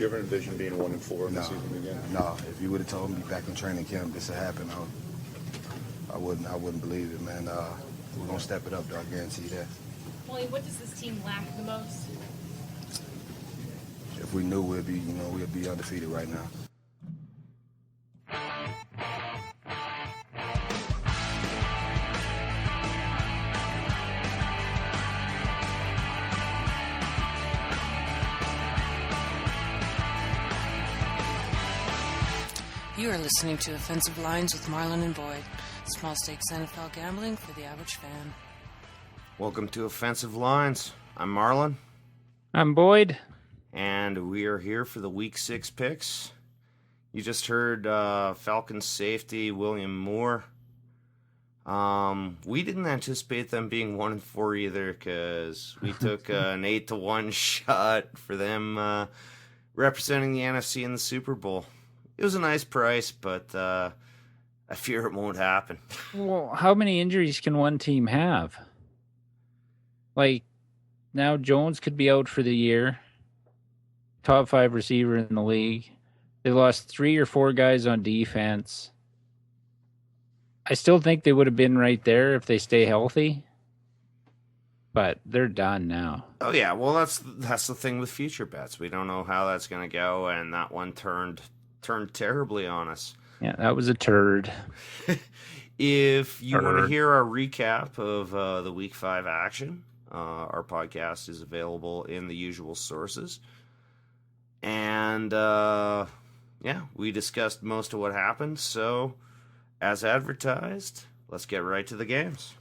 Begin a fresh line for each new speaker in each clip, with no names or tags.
Do you ever envision being 1-4 in the
No,
season again?
no. If you would have told me back in training camp this had happened, I wouldn't believe it, man. We're gonna step it up, though. I guarantee you that.
Wally, what does this team lack the most?
If we knew, we'd be undefeated right now.
You are listening to Offensive Lines with Marlon and Boyd. Small stakes NFL gambling for the average fan.
Welcome to Offensive Lines. I'm Marlon.
I'm Boyd.
And we are here for the Week 6 picks. You just heard Falcons safety William Moore. We didn't anticipate them being 1-4 either because we took an 8-1 shot for them representing the NFC in the Super Bowl. It was a nice price, but I fear it won't happen.
Well, how many injuries can one team have? Like, now Jones could be out for the year. Top 5 receiver in the league. They lost 3 or 4 guys on defense. I still think they would have been right there if they stay healthy. But they're done now.
Oh, yeah. Well, that's the thing with future bets. We don't know how that's going to go, and that one turned terribly on us.
Yeah, that was a turd.
If you want to hear our recap of the Week 5 action, our podcast is available in the usual sources. And, we discussed most of what happened. So, as advertised, let's get right to the games.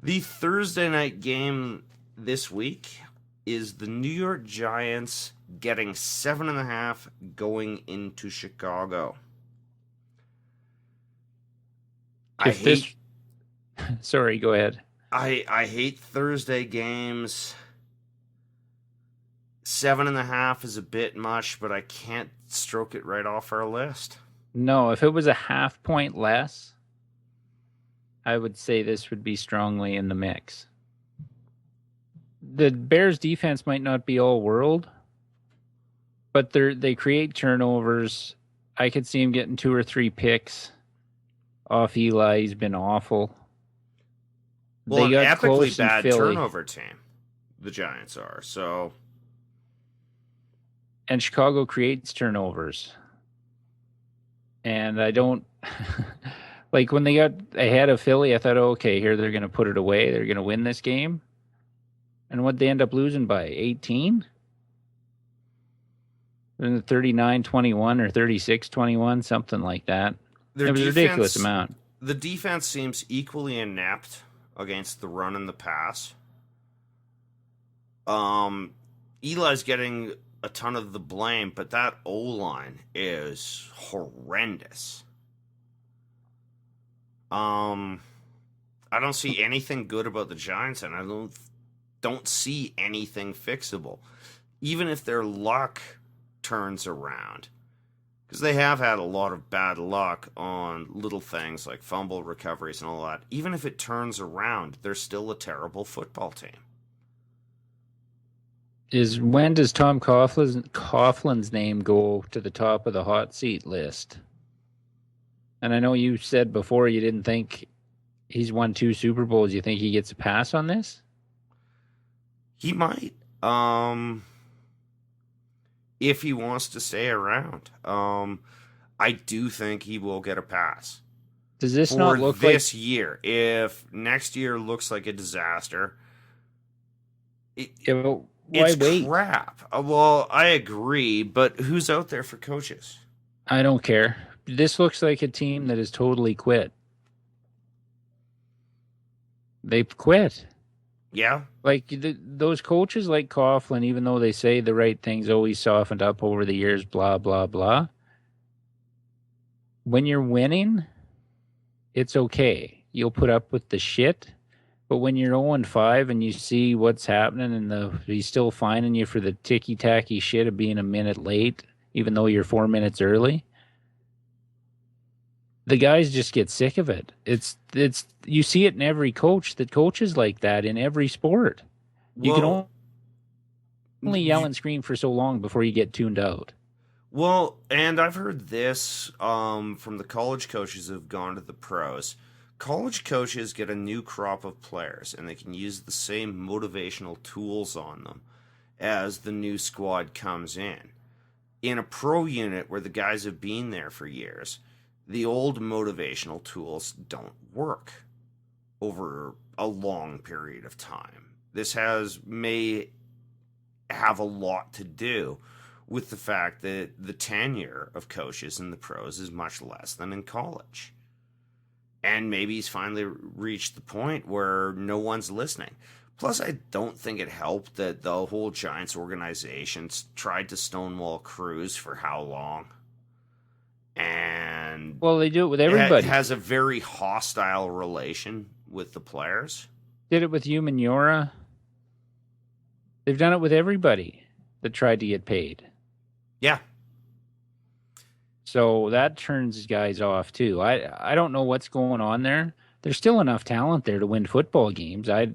The Thursday night game this week is the New York Giants getting 7.5 going into Chicago.
Sorry, go ahead.
I hate Thursday games. 7.5 is a bit much, but I can't stroke it right off our list.
No, if it was a half point less, I would say this would be strongly in the mix. The Bears defense might not be all world, but they create turnovers. I could see him getting 2 or 3 picks off Eli. He's been awful.
Well,
they got
an epically
close
bad
in Philly.
turnover team, the Giants are. So,
and Chicago creates turnovers. And I don't like when they got ahead of Philly. I thought, okay, here they're going to put it away. They're going to win this game. And what they end up losing by 18? In the 39-21 or 36-21, something like that. It was a ridiculous amount.
The defense seems equally inept against the run and the pass. Eli's getting a ton of the blame, but that O-line is horrendous. I don't see anything good about the Giants, and I don't see anything fixable. Even if their luck turns around, because they have had a lot of bad luck on little things like fumble recoveries and all that. Even if it turns around, they're still a terrible football team.
When does Tom Coughlin's name go to the top of the hot seat list? And I know you said before you didn't think he's won 2 Super Bowls. You think he gets a pass on this?
He might. If he wants to stay around. I do think he will get a pass.
Does this not look like
this year? If next year looks like a disaster,
why wait?
Crap. Well, I agree, but who's out there for coaches?
I don't care. This looks like a team that has totally quit. They've quit.
Yeah.
Like those coaches like Coughlin, even though they say the right things, always softened up over the years, blah, blah, blah. When you're winning, it's okay. You'll put up with the shit. But when you're 0-5 and you see what's happening and he's still fining you for the ticky-tacky shit of being a minute late, even though you're 4 minutes early, the guys just get sick of it. It's you see it in every coach that coaches like that in every sport. only yell and scream for so long before you get tuned out.
Well, and I've heard this from the college coaches who've gone to the pros. College coaches get a new crop of players, and they can use the same motivational tools on them as the new squad comes in. In a pro unit where the guys have been there for years, the old motivational tools don't work over a long period of time. This may have a lot to do with the fact that the tenure of coaches in the pros is much less than in college. And maybe he's finally reached the point where no one's listening. Plus, I don't think it helped that the whole Giants organization tried to stonewall Cruz for how long? And
well, they do it with everybody.
It has a very hostile relation with the players.
Did it with Hugh Mignora. They've done it with everybody that tried to get paid.
Yeah.
So that turns guys off too. I don't know what's going on there. There's still enough talent there to win football games. I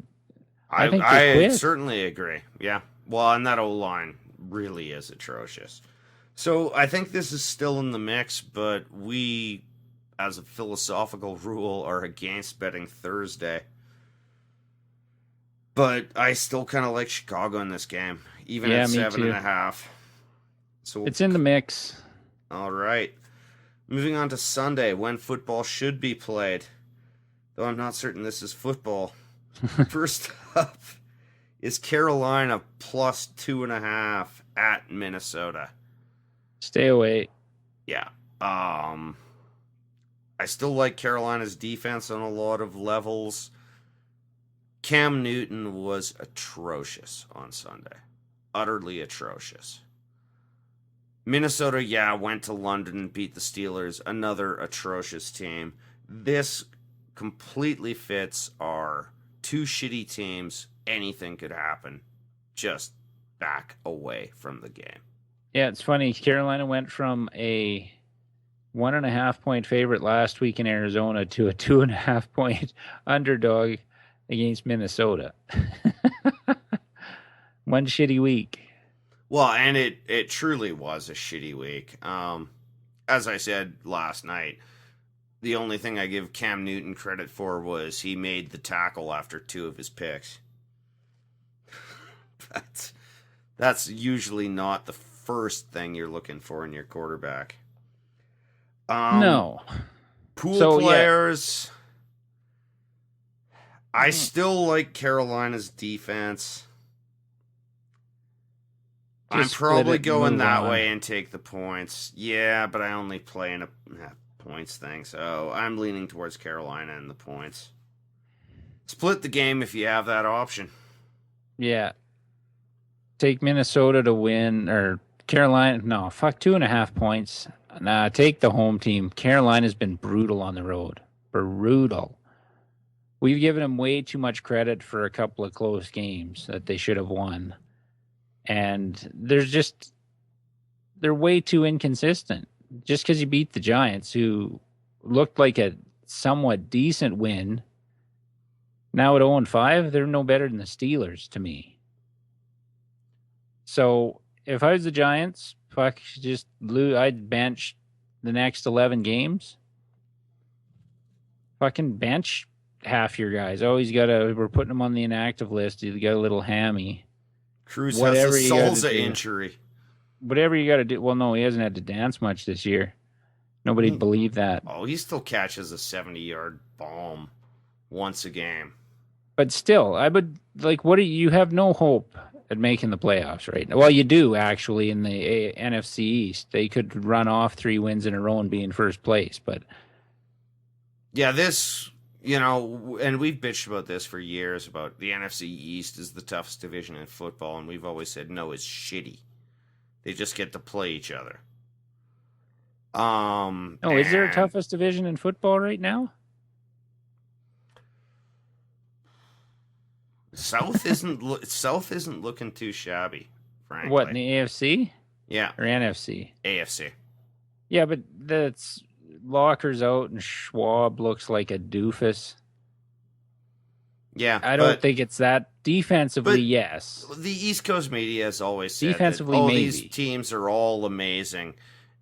think
I certainly agree. Yeah. Well, and that O-line really is atrocious. So I think this is still in the mix, but we, as a philosophical rule, are against betting Thursday. But I still kind of like Chicago in this game, even at 7.5. So
it's in the mix.
All right. Moving on to Sunday, when football should be played. Though I'm not certain this is football. First up is Carolina plus 2.5 at Minnesota.
Stay away.
Yeah. I still like Carolina's defense on a lot of levels. Cam Newton was atrocious on Sunday. Utterly atrocious. Minnesota, went to London and beat the Steelers. Another atrocious team. This completely fits our two shitty teams. Anything could happen. Just back away from the game.
Yeah, it's funny. Carolina went from a 1.5 point favorite last week in Arizona to a 2.5 point underdog against Minnesota. One shitty week.
Well, and it truly was a shitty week. As I said last night, the only thing I give Cam Newton credit for was he made the tackle after 2 of his picks. That's usually not the first thing you're looking for in your quarterback.
No.
Pool players. Yeah. I still like Carolina's defense. I'm probably going that way and take the points. Yeah, but I only play in a points thing, so I'm leaning towards Carolina and the points. Split the game if you have that option.
Yeah. Take Minnesota to win, or Carolina. No, fuck 2.5 points. Nah, take the home team. Carolina's been brutal on the road. Brutal. We've given them way too much credit for a couple of close games that they should have won. And they're way too inconsistent. Just because you beat the Giants, who looked like a somewhat decent win, now at 0-5, they're no better than the Steelers to me. So if I was the Giants, I'd bench the next 11 games. Fucking bench half your guys. We're putting them on the inactive list. You got a little hammy.
Cruz has a Salsa injury.
Whatever you got to do. Well, no, he hasn't had to dance much this year. Nobody'd believe that.
Oh, he still catches a 70-yard bomb once a game.
But still, I would you have no hope at making the playoffs right now. Well, you do actually in the NFC East. They could run off 3 wins in a row and be in first place, but
yeah, this, and we've bitched about this for years about the NFC East is the toughest division in football, and we've always said no, it's shitty. They just get to play each other.
Is there a toughest division in football right now?
South isn't looking too shabby, frankly.
What, in the AFC?
Yeah.
Or NFC?
AFC.
Yeah, but that's Locker's out and Schwab looks like a doofus.
Yeah,
I don't think it's that. Defensively,
but
yes.
the East Coast media has always said
Defensively,
that,
maybe.
these teams are all amazing.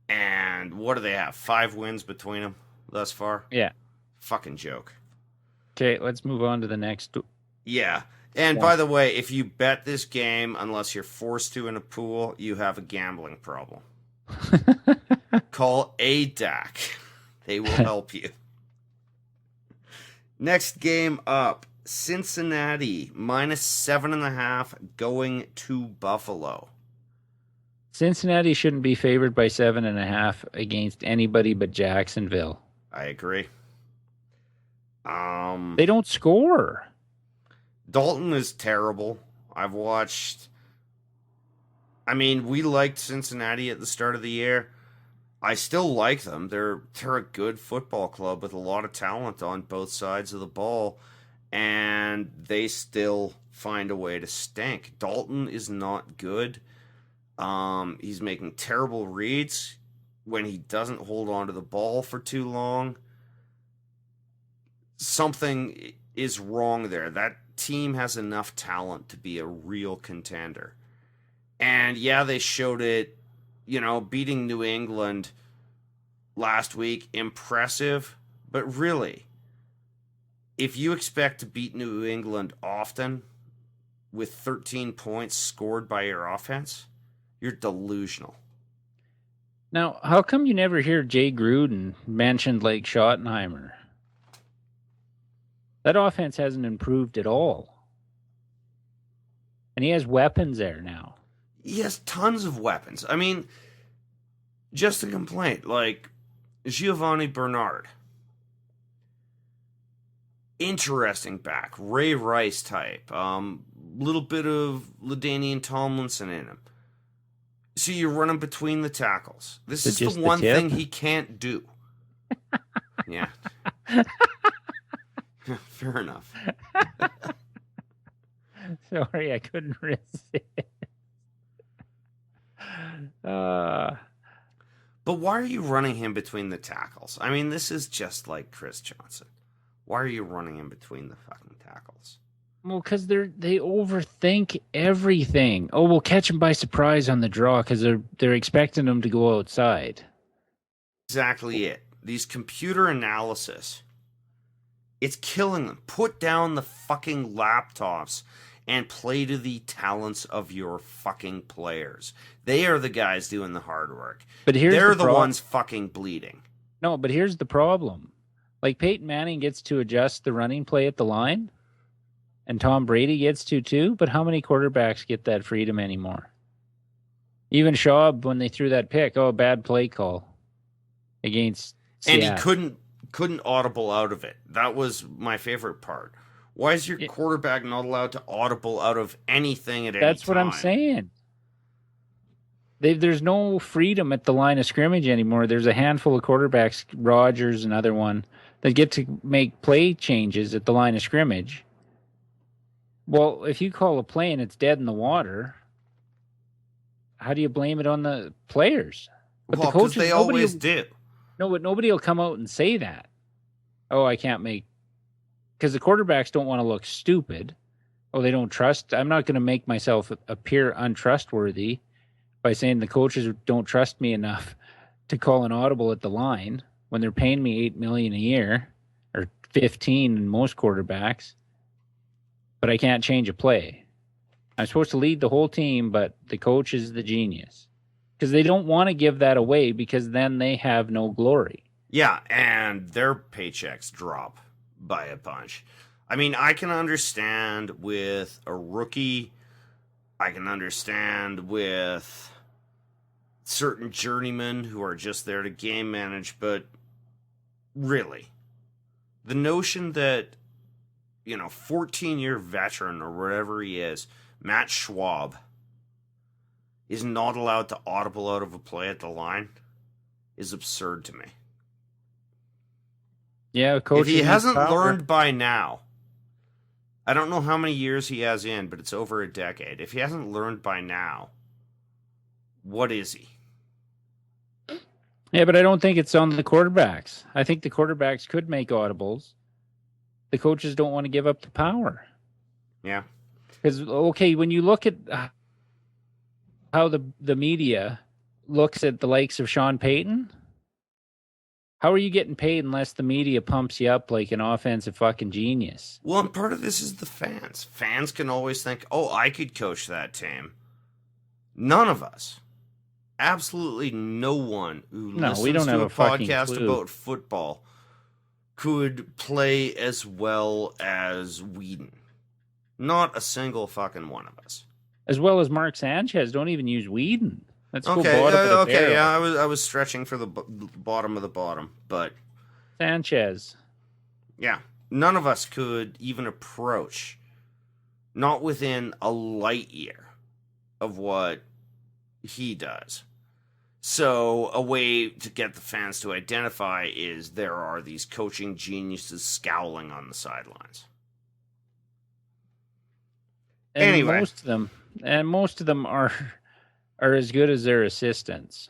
And what do they have? 5 wins between them thus far?
Yeah.
Fucking joke.
Okay, let's move on to the next.
Yeah. And by the way, if you bet this game, unless you're forced to in a pool, you have a gambling problem. Call ADAC. They will help you. Next game up, Cincinnati -7.5 going to Buffalo.
Cincinnati shouldn't be favored by 7.5 against anybody but Jacksonville.
I agree.
They don't score.
Dalton is terrible. I've watched. I mean, we liked Cincinnati at the start of the year. I still like them. They're a good football club with a lot of talent on both sides of the ball, and they still find a way to stink. Dalton is not good. He's making terrible reads when he doesn't hold on to the ball for too long. Something is wrong there. That team has enough talent to be a real contender. And yeah, they showed it, beating New England last week. Impressive. But really, if you expect to beat New England often with 13 points scored by your offense, you're delusional.
Now, how come you never hear Jay Gruden mentioned like Schottenheimer? That offense hasn't improved at all. And he has weapons there now.
He has tons of weapons. I mean, just a complaint, like Giovanni Bernard. Interesting back. Ray Rice type. Little bit of LaDainian Tomlinson in him. So you're running between the tackles. This is the one thing he can't do. Yeah. Fair enough.
Sorry, I couldn't resist.
But why are you running him between the tackles? I mean, this is just like Chris Johnson. Why are you running him between the fucking tackles?
Well, because they overthink everything. Oh, we'll catch him by surprise on the draw because they're expecting him to go outside.
Exactly it. These computer analysis, it's killing them. Put down the fucking laptops and play to the talents of your fucking players. They are the guys doing the hard work.
But
they're the ones fucking bleeding.
No, but here's the problem. Like Peyton Manning gets to adjust the running play at the line, and Tom Brady gets to too, but how many quarterbacks get that freedom anymore? Even Schaub, when they threw that pick, bad play call against Seattle.
And he couldn't audible out of it. That was my favorite part. Why is your quarterback not allowed to audible out of anything at any time?
That's what I'm saying. There's no freedom at the line of scrimmage anymore. There's a handful of quarterbacks, Rodgers, another one, that get to make play changes at the line of scrimmage. Well, if you call a play and it's dead in the water, how do you blame it on the players? But
well, because they always do.
No, but nobody will come out and say that. Oh, I can't make... Because the quarterbacks don't want to look stupid. Oh, they don't trust... I'm not going to make myself appear untrustworthy by saying the coaches don't trust me enough to call an audible at the line when they're paying me $8 million a year, or 15 in most quarterbacks, but I can't change a play. I'm supposed to lead the whole team, but the coach is the genius. Because they don't want to give that away because then they have no glory.
Yeah, and their paychecks drop by a bunch. I mean, I can understand with a rookie. I can understand with certain journeymen who are just there to game manage, but really, the notion that, 14-year veteran or whatever he is, Matt Schwab, is not allowed to audible out of a play at the line is absurd to me.
Yeah, coach.
If he hasn't learned by now, I don't know how many years he has in, but it's over a decade. If he hasn't learned by now, what is he?
Yeah, but I don't think it's on the quarterbacks. I think the quarterbacks could make audibles. the coaches don't want to give up the power.
Yeah.
Because, okay, when you look at how the media looks at the likes of Sean Payton, how are you getting paid unless the media pumps you up like an offensive fucking genius?
Well, and part of this is the fans. Fans can always think, oh, I could coach that team. None of us. Absolutely no one who
we
listens
don't have
to
a
a
fucking
podcast
clue.
about football could play as well as Whedon. Not a single fucking one of us.
As well as Mark Sanchez. Don't even use Whedon. Let's go
Okay,
bottom of the
okay,
barrel.
yeah, I was stretching for the bottom of the bottom, but
Sanchez.
yeah, none of us could even approach, not within a light year of what he does. So a way to get the fans to identify is there are these coaching geniuses scowling on the sidelines.
And
Anyway.
most of them are as good as their assistants.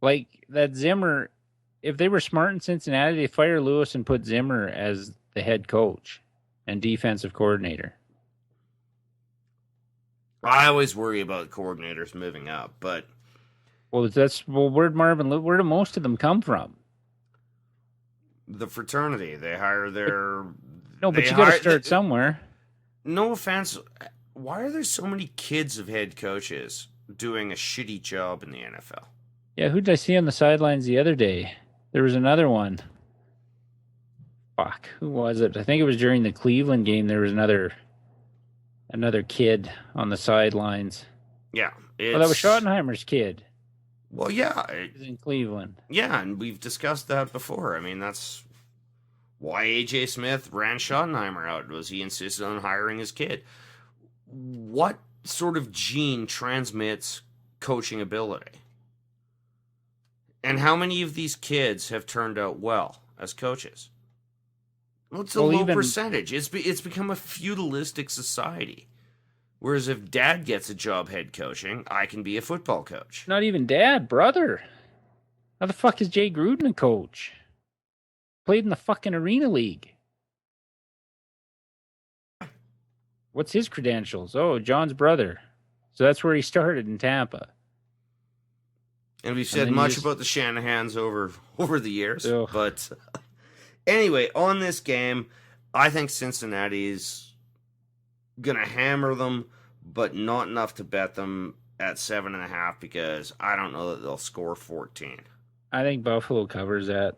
Like that Zimmer, if they were smart in Cincinnati, they fire Lewis and put Zimmer as the head coach and defensive coordinator.
I always worry about coordinators moving up, but
Where'd where do most of them come from?
the fraternity, they hire their...
No, but
they
you got to
hire-
start somewhere.
No offense, why are there so many kids of head coaches doing a shitty job in the NFL?
Yeah, who did I see on the sidelines the other day? There was another one. Fuck, who was it? I think it was during the Cleveland game. There was another kid on the sidelines.
Yeah.
Oh, that was Schottenheimer's kid.
Well, yeah.
He was in Cleveland.
Yeah, and we've discussed that before. I mean, that's why A.J. Smith ran Schottenheimer out, was he insisted on hiring his kid. What sort of gene transmits coaching ability? And how many of these kids have turned out well as coaches? Well, it's a low percentage. It's become a feudalistic society. Whereas if dad gets a job head coaching, I can be a football coach.
Not even dad, brother. How the fuck is Jay Gruden a coach? Played in the fucking Arena League. What's his credentials? Oh, John's brother. So that's where he started in Tampa.
And we've said much about the Shanahans over the years.
Ugh.
But anyway, on this game, I think Cincinnati's going to hammer them, but not enough to bet them at 7.5 because I don't know that they'll score 14.
I think Buffalo covers that.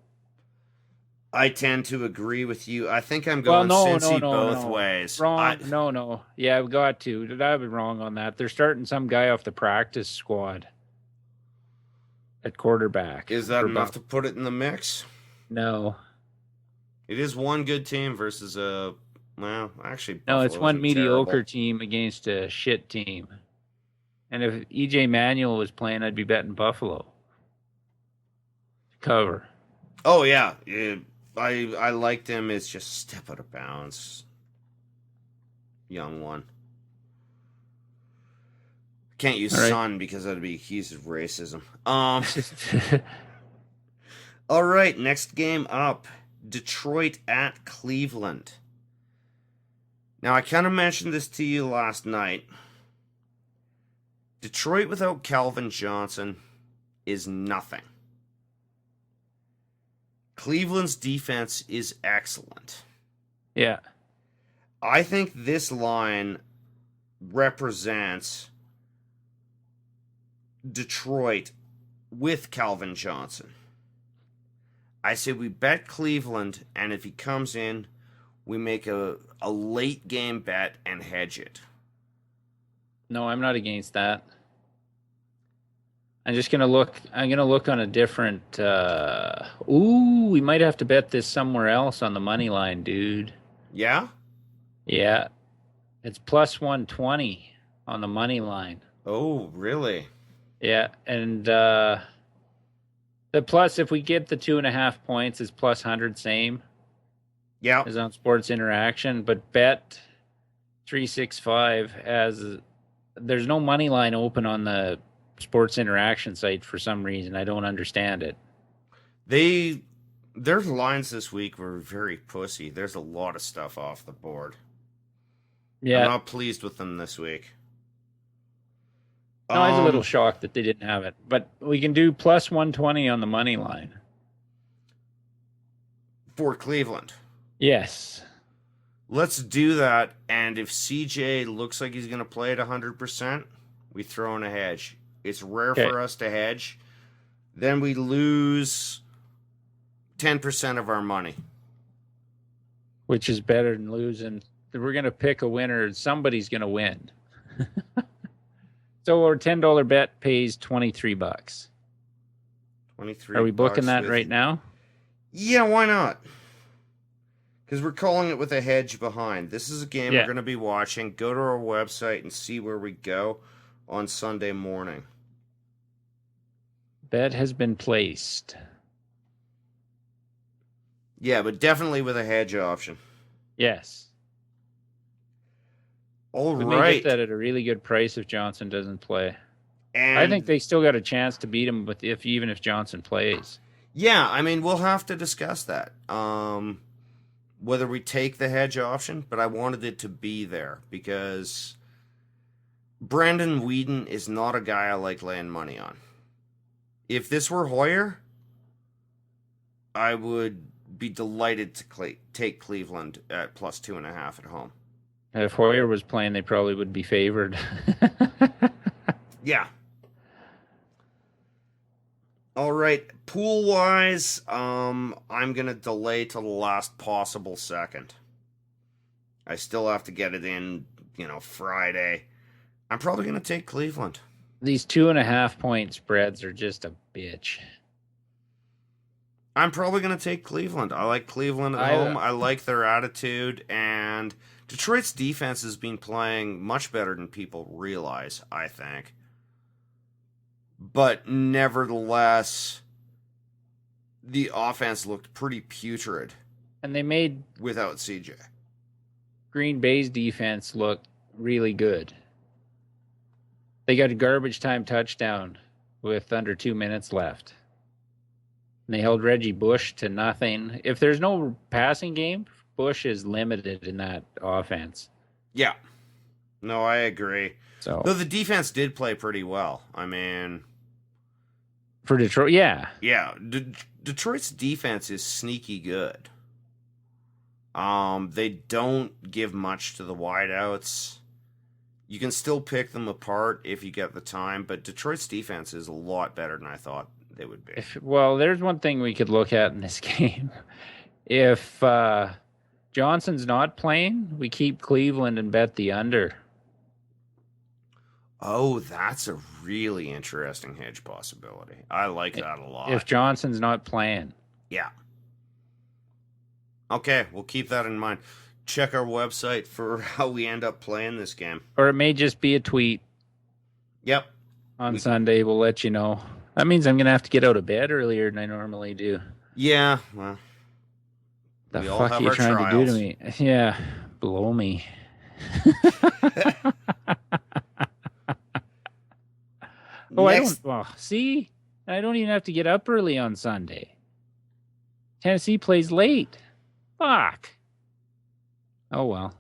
I tend to agree with you. I think I'm going Cincy both ways.
Wrong. No. Yeah, I've got to. I've been wrong on that. They're starting some guy off the practice squad at quarterback.
Is that enough to put it in the mix?
No.
It is one good team versus a... Well, actually...
No, it's one
Buffalo's
mediocre
terrible
team against a shit team. And if E.J. Manuel was playing, I'd be betting Buffalo. Cover.
Oh, yeah. I liked him. It's just step out of bounds. Young one. Can't use son because that'd be accused of racism. All right, next game up. Detroit at Cleveland. Now, I kind of mentioned this to you last night. Detroit without Calvin Johnson is nothing. Cleveland's defense is excellent.
Yeah.
I think this line represents Detroit with Calvin Johnson. I say we bet Cleveland, and if he comes in, we make a late game bet and hedge it.
No, I'm not against that. I'm just gonna look. I'm gonna look on a different. We might have to bet this somewhere else on the money line, dude.
Yeah?
Yeah, it's plus 120 on the money line.
Oh, really?
Yeah, and the plus, if we get the 2.5 points, is plus 100. Same.
Yeah.
Is on Sports Interaction, but bet 365 has. There's no money line open on the Sports Interaction site for some reason. I don't understand it.
Their lines this week were very pussy. There's a lot of stuff off the board.
Yeah.
I'm not pleased with them this week.
No, I was a little shocked that they didn't have it. But we can do plus 120 on the money line.
For Cleveland.
Yes.
Let's do that. And if CJ looks like he's going to play at 100%, we throw in a hedge. It's rare for us to hedge. Then we lose 10% of our money.
Which is better than losing. We're going to pick a winner. Somebody's going to win. So our $10 bet pays $23.
23.
Are we booking that right now?
Yeah, why not? Because we're calling it with a hedge behind. This is a game we're going to be watching. Go to our website and see where we go on Sunday morning.
Bet has been placed.
Yeah, but definitely with a hedge option.
Yes.
All
we
right.
may get that at a really good price if Johnson doesn't play.
And
I think they still got a chance to beat him even if Johnson plays.
Yeah, I mean, we'll have to discuss that. Whether we take the hedge option, but I wanted it to be there because Brandon Whedon is not a guy I like laying money on. If this were Hoyer, I would be delighted to take Cleveland at plus 2.5 at home.
If Hoyer was playing, they probably would be favored.
Yeah. All right. Pool-wise, I'm going to delay till the last possible second. I still have to get it in, Friday. I'm probably going to take Cleveland.
These 2.5 point spreads are just a bitch.
I'm probably going to take Cleveland. I like Cleveland at home. I like their attitude. And Detroit's defense has been playing much better than people realize, I think. But nevertheless, the offense looked pretty putrid.
And they made
without CJ.
Green Bay's defense look really good. They got a garbage time touchdown with under 2 minutes left. And they held Reggie Bush to nothing. If there's no passing game, Bush is limited in that offense.
Yeah. No, I agree.
So,
though the defense did play pretty well. I mean,
for Detroit, yeah.
Yeah, Detroit's defense is sneaky good. They don't give much to the wideouts. You can still pick them apart if you get the time, but Detroit's defense is a lot better than I thought they would be.
Well, there's one thing we could look at in this game. If Johnson's not playing, we keep Cleveland and bet the under.
Oh, that's a really interesting hedge possibility. I like that a lot.
If Johnson's not playing.
Yeah. Okay, we'll keep that in mind. Check our website for how we end up playing this game.
Or it may just be a tweet.
Yep.
On Sunday, we'll let you know. That means I'm going to have to get out of bed earlier than I normally do.
Yeah, well.
The fuck are you trying to do to me? Yeah, blow me. See? I don't even have to get up early on Sunday. Tennessee plays late. Fuck. Oh, well.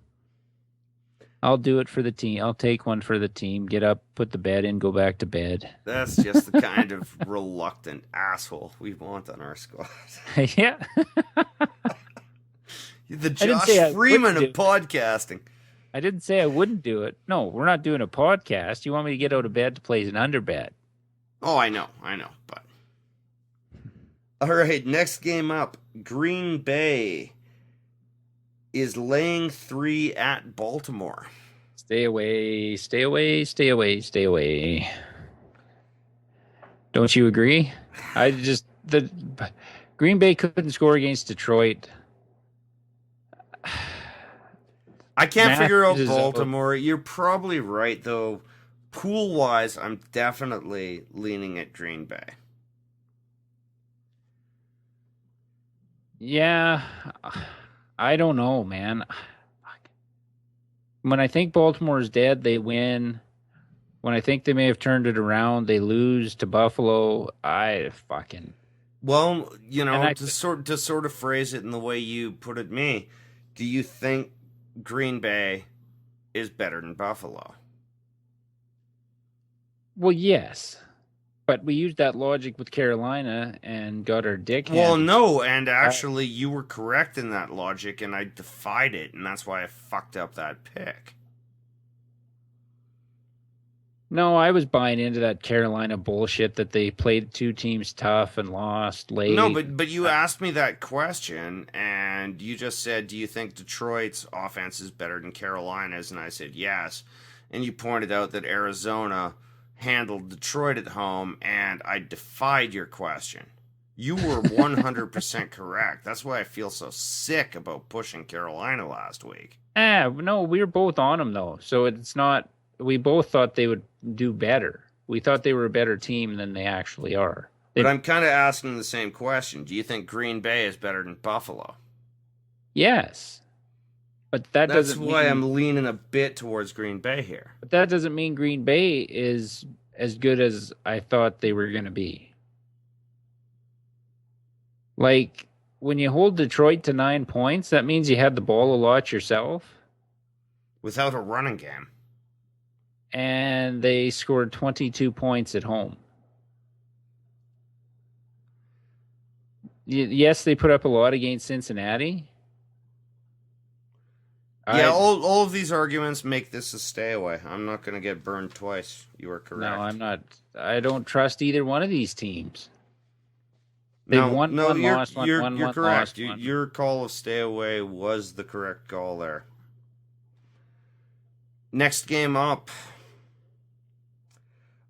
I'll do it for the team. I'll take one for the team. Get up, put the bed in, go back to bed.
That's just the kind of reluctant asshole we want on our squad.
Yeah.
The Josh Freeman of podcasting.
I didn't say I wouldn't do it. No, we're not doing a podcast. You want me to get out of bed to play an under bet?
Oh, I know. But all right, next game up. Green Bay is laying 3 at Baltimore.
Stay away. Don't you agree? The Green Bay couldn't score against Detroit.
I can't figure out Baltimore. You're probably right, though. Pool-wise, I'm definitely leaning at Green Bay.
Yeah, I don't know, man. When I think Baltimore is dead, they win. When I think they may have turned it around, they lose to Buffalo.
Well, you know,
And
to sort of phrase it in the way you put it, me, do you think Green Bay is better than Buffalo?
well, yes, but we used that logic with Carolina and got our dick
Well,
handed.
no, and actually, you were correct in that logic, and I defied it, and that's why I fucked up that pick.
No, I was buying into that Carolina bullshit that they played two teams tough and lost late.
No, but you asked me that question, and you just said, "Do you think Detroit's offense is better than Carolina's?" And I said yes. And you pointed out that Arizona handled Detroit at home, and I defied your question. You were 100% correct. That's why I feel so sick about pushing Carolina last week.
No, we were both on them though, so it's not. We both thought they would do better. We thought they were a better team than they actually are.
But I'm kind of asking the same question. Do you think Green Bay is better than Buffalo?
Yes, but
That's
doesn't
why
mean,
I'm leaning a bit towards Green Bay here.
But that doesn't mean Green Bay is as good as I thought they were going to be. Like, when you hold Detroit to 9 points, that means you had the ball a lot yourself.
Without a running game.
And they scored 22 points at home. Yes, they put up a lot against Cincinnati.
Yeah, all of these arguments make this a stay away. I'm not going to get burned twice. You are correct.
No, I'm not. I don't trust either one of these teams. They've
No,
won
no,
one,
you're,
lost one,
you're,
won
you're
one,
correct.
lost one.
Your call of stay away was the correct call there. Next game up.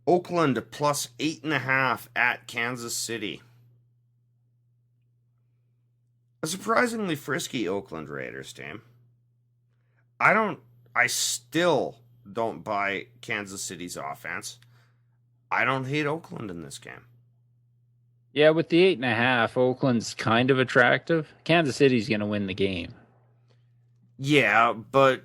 Oakland plus 8.5 at Kansas City. A surprisingly frisky Oakland Raiders team. I still don't buy Kansas City's offense. I don't hate Oakland in this game.
Yeah, with the 8.5, Oakland's kind of attractive. Kansas City's going to win the game.
Yeah, but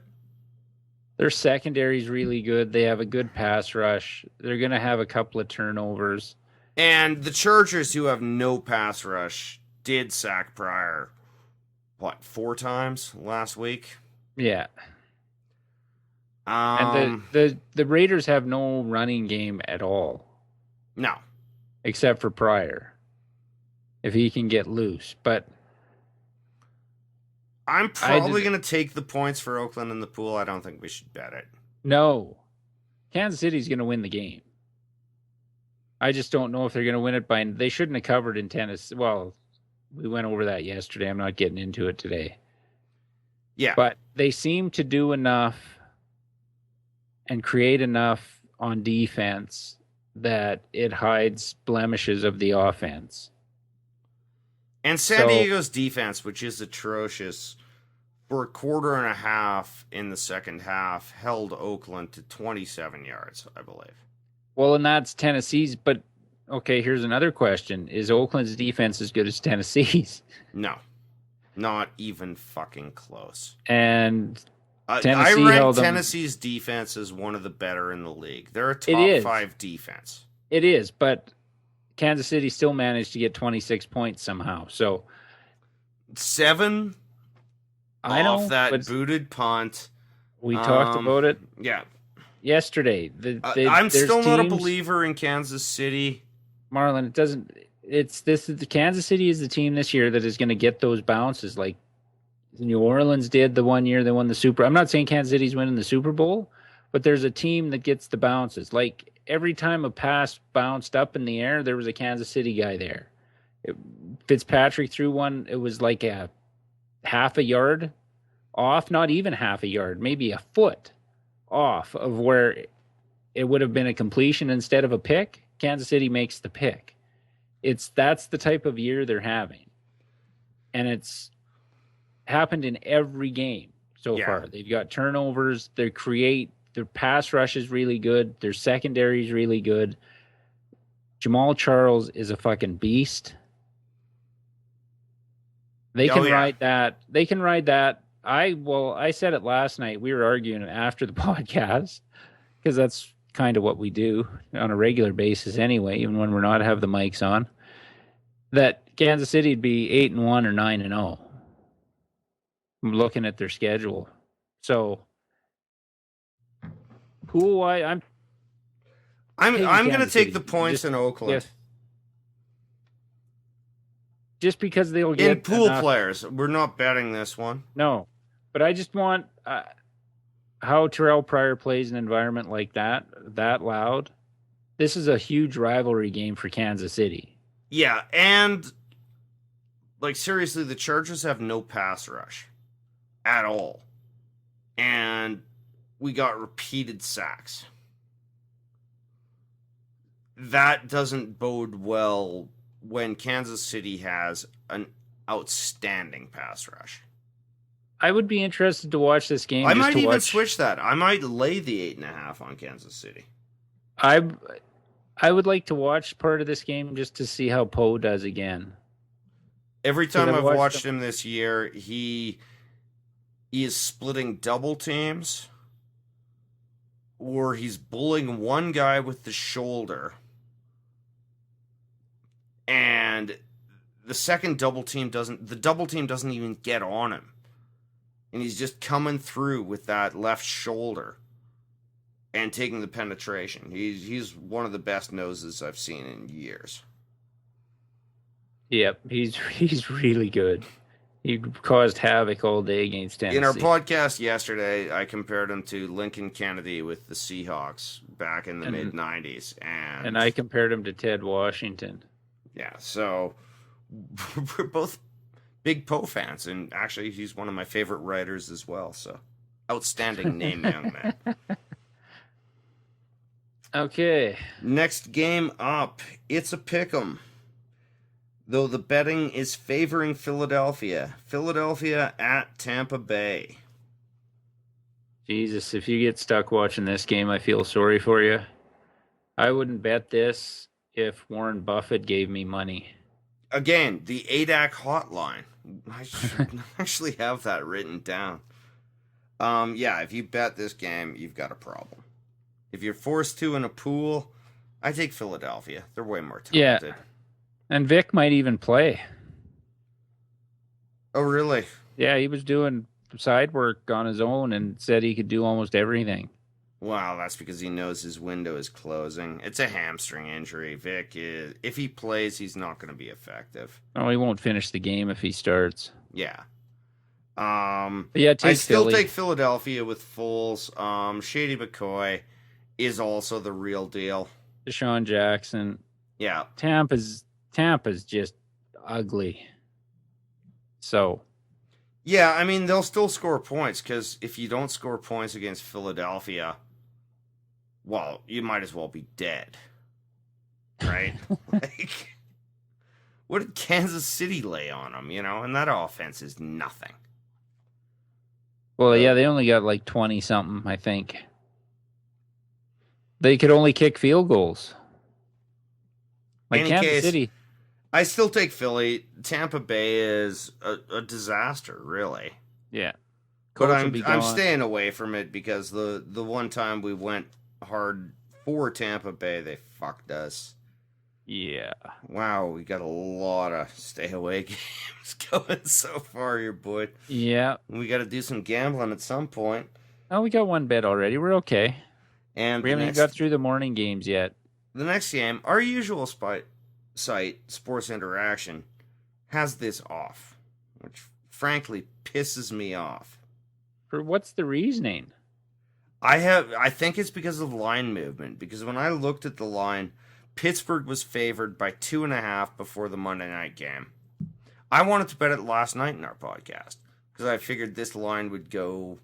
their secondary's really good. They have a good pass rush. They're going to have a couple of turnovers.
And the Chargers, who have no pass rush, did sack Pryor, 4 times last week?
Yeah. And the Raiders have no running game at all.
No.
Except for Pryor. If he can get loose. But
I'm probably going to take the points for Oakland in the pool. I don't think we should bet it.
No. Kansas City's going to win the game. I just don't know if they're going to win it by... They shouldn't have covered in Tennessee. Well, we went over that yesterday. I'm not getting into it today.
Yeah.
But they seem to do enough and create enough on defense that it hides blemishes of the offense.
And San Diego's defense, which is atrocious, for a quarter and a half in the second half, held Oakland to 27 yards, I believe.
Well, and that's Tennessee's, but okay, here's another question. Is Oakland's defense as good as Tennessee's?
No. Not even fucking close.
And
Tennessee I rank Tennessee's defense as one of the better in the league. They're a top 5 defense.
It is, but Kansas City still managed to get 26 points somehow. So
7 off that booted punt.
We talked about it.
Yeah.
Yesterday.
I'm still not a believer in Kansas City.
Marlon, it doesn't. The Kansas City is the team this year that is going to get those bounces like New Orleans did the one year they won the Super. I'm not saying Kansas City's winning the Super Bowl, but there's a team that gets the bounces. Like every time a pass bounced up in the air, there was a Kansas City guy there. Fitzpatrick threw one. It was like a half a yard off, not even half a yard, maybe a foot off of where it would have been a completion instead of a pick. Kansas City makes the pick. That's the type of year they're having. And it's happened in every game so far. They've got turnovers. Their pass rush is really good. Their secondary is really good. Jamal Charles is a fucking beast. They can ride that. They can ride that. I said it last night. We were arguing after the podcast because that's kind of what we do on a regular basis anyway, even when we're not have the mics on. that Kansas City'd be 8-1 or 9-0. I'm looking at their schedule. So, pool-wise,
I'm
taking
going to
Kansas
take
City.
the points in Oakland.
Yes. Just because they'll
In
get
pool
enough.
players, we're not betting this one.
No, but I just want how Terrell Pryor plays an environment like that loud. This is a huge rivalry game for Kansas City.
Yeah, and like seriously, the Chargers have no pass rush at all, and we got repeated sacks. That doesn't bode well when Kansas City has an outstanding pass rush.
I would be interested to watch this game.
I might even switch that. I might lay the 8.5 on Kansas City.
I would like to watch part of this game just to see how Poe does again.
Every time
I've
I've
watched
watched him this year, he is splitting double teams, or he's bullying one guy with the shoulder, and the second double team doesn't even get on him, and he's just coming through with that left shoulder and taking the penetration. He's one of the best noses I've seen in years.
Yep, he's really good. He caused havoc all day against Tennessee.
In our podcast yesterday, I compared him to Lincoln Kennedy with the Seahawks back in the mid-'90s. And
I compared him to Ted Washington.
Yeah, so we're both big Poe fans, and actually he's one of my favorite writers as well, so outstanding name, young man.
Okay.
Next game up, it's a pick'em. Though the betting is favoring Philadelphia. Philadelphia at Tampa Bay.
Jesus, if you get stuck watching this game, I feel sorry for you. I wouldn't bet this if Warren Buffett gave me money.
Again, the ADAC hotline. I should actually have that written down. Yeah, if you bet this game, you've got a problem. If you're forced to in a pool, I take Philadelphia. They're way more talented.
Yeah. And Vic might even play.
Oh, really?
Yeah, he was doing side work on his own and said he could do almost everything.
Wow, that's because he knows his window is closing. It's a hamstring injury. Vic is, if he plays, he's not going to be effective.
Oh, he won't finish the game if he starts.
Yeah.
Yeah,
I still
Philly.
take Philadelphia with Foles. Shady McCoy is also the real deal.
Deshaun Jackson.
Yeah.
Tampa's just ugly. So.
Yeah, I mean, they'll still score points, because if you don't score points against Philadelphia, well, you might as well be dead. Right? Like, what did Kansas City lay on them, you know? And that offense is nothing.
Well, yeah, they only got like 20-something, I think. They could only kick field goals. Like Kansas City.
I still take Philly. Tampa Bay is a disaster, really.
Yeah.
But I'm staying away from it because the one time we went hard for Tampa Bay, they fucked us.
Yeah.
Wow, we got a lot of stay away games going so far here, boy.
Yeah.
We got to do some gambling at some point.
Oh, we got one bet already. We're okay.
And
we haven't even got through the morning games yet.
The next game, our usual site, Sports Interaction, has this off, which frankly pisses me off.
For what's the reasoning?
I think it's because of line movement, because when I looked at the line, Pittsburgh was favored by 2.5 before the Monday night game. I wanted to bet it last night in our podcast, because I figured this line would go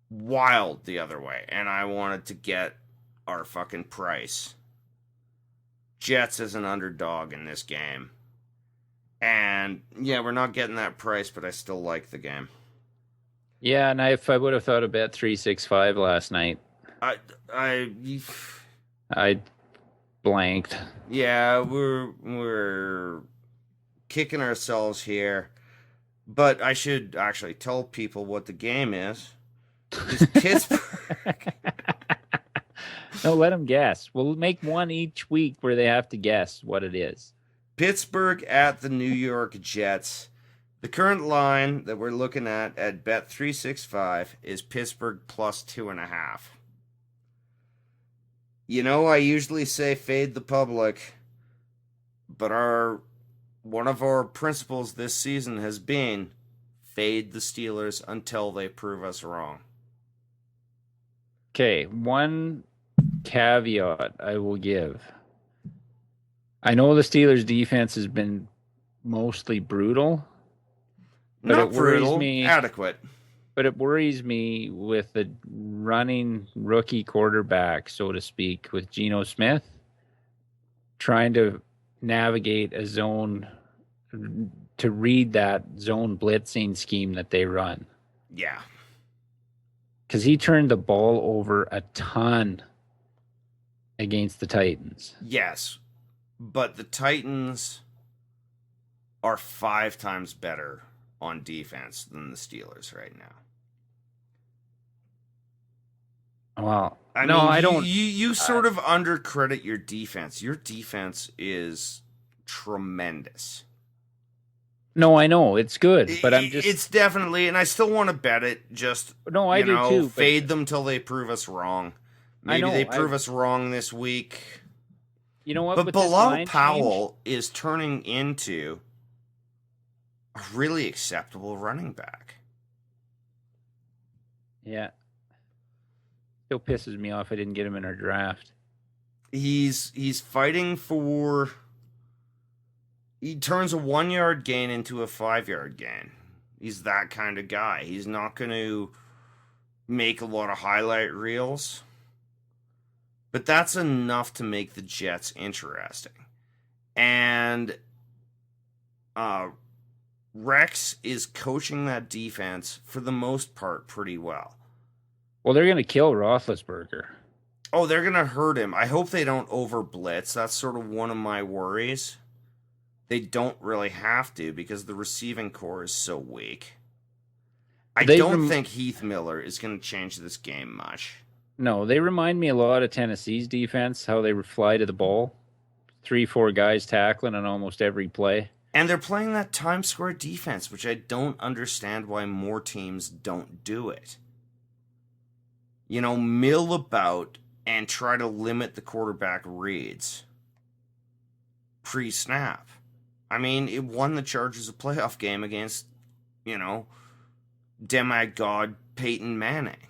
wild the other way, and I wanted to get our fucking price. Jets as an underdog in this game. And yeah, we're not getting that price, but I still like the game.
Yeah, and if I would have thought of bet 365 last night. I blanked.
Yeah, we're kicking ourselves here. But I should actually tell people what the game is. It's Pittsburgh.
No, let them guess. We'll make one each week where they have to guess what it is.
Pittsburgh at the New York Jets. The current line that we're looking at Bet365 is Pittsburgh plus 2.5. You know, I usually say fade the public, but one of our principles this season has been fade the Steelers until they prove us wrong.
Okay, one caveat I will give. I know the Steelers' defense has been mostly brutal, but
Not
it worries
brutal,
me.
adequate.
But it worries me with the running rookie quarterback, so to speak, with Geno Smith, trying to navigate a zone, to read that zone blitzing scheme that they run.
Yeah.
Because he turned the ball over a ton against the Titans.
Yes, but the Titans are 5 times better on defense than the Steelers right now.
Well,
I don't. You sort of undercredit your defense. Your defense is tremendous.
No, I know it's good, but I'm just.
It's definitely, and I still want to bet it. Just
no, I do too.
Fade them till they prove us wrong. Maybe they prove us wrong this week.
You know what?
But Bilal Powell is turning into a really acceptable running back.
Yeah. Still pisses me off I didn't get him in our draft.
He's fighting for. He turns a 1-yard gain into a 5-yard gain. He's that kind of guy. He's not going to make a lot of highlight reels, but that's enough to make the Jets interesting. And Rex is coaching that defense for the most part pretty well.
Well, they're going to kill Roethlisberger.
Oh, they're going to hurt him. I hope they don't over blitz. That's sort of one of my worries. They don't really have to because the receiving core is so weak. I don't think Heath Miller is going to change this game much.
No, they remind me a lot of Tennessee's defense, how they fly to the ball. 3-4 guys tackling on almost every play.
And they're playing that Times Square defense, which I don't understand why more teams don't do it. You know, mill about and try to limit the quarterback reads pre-snap. I mean, it won the Chargers a playoff game against, demigod Peyton Manning.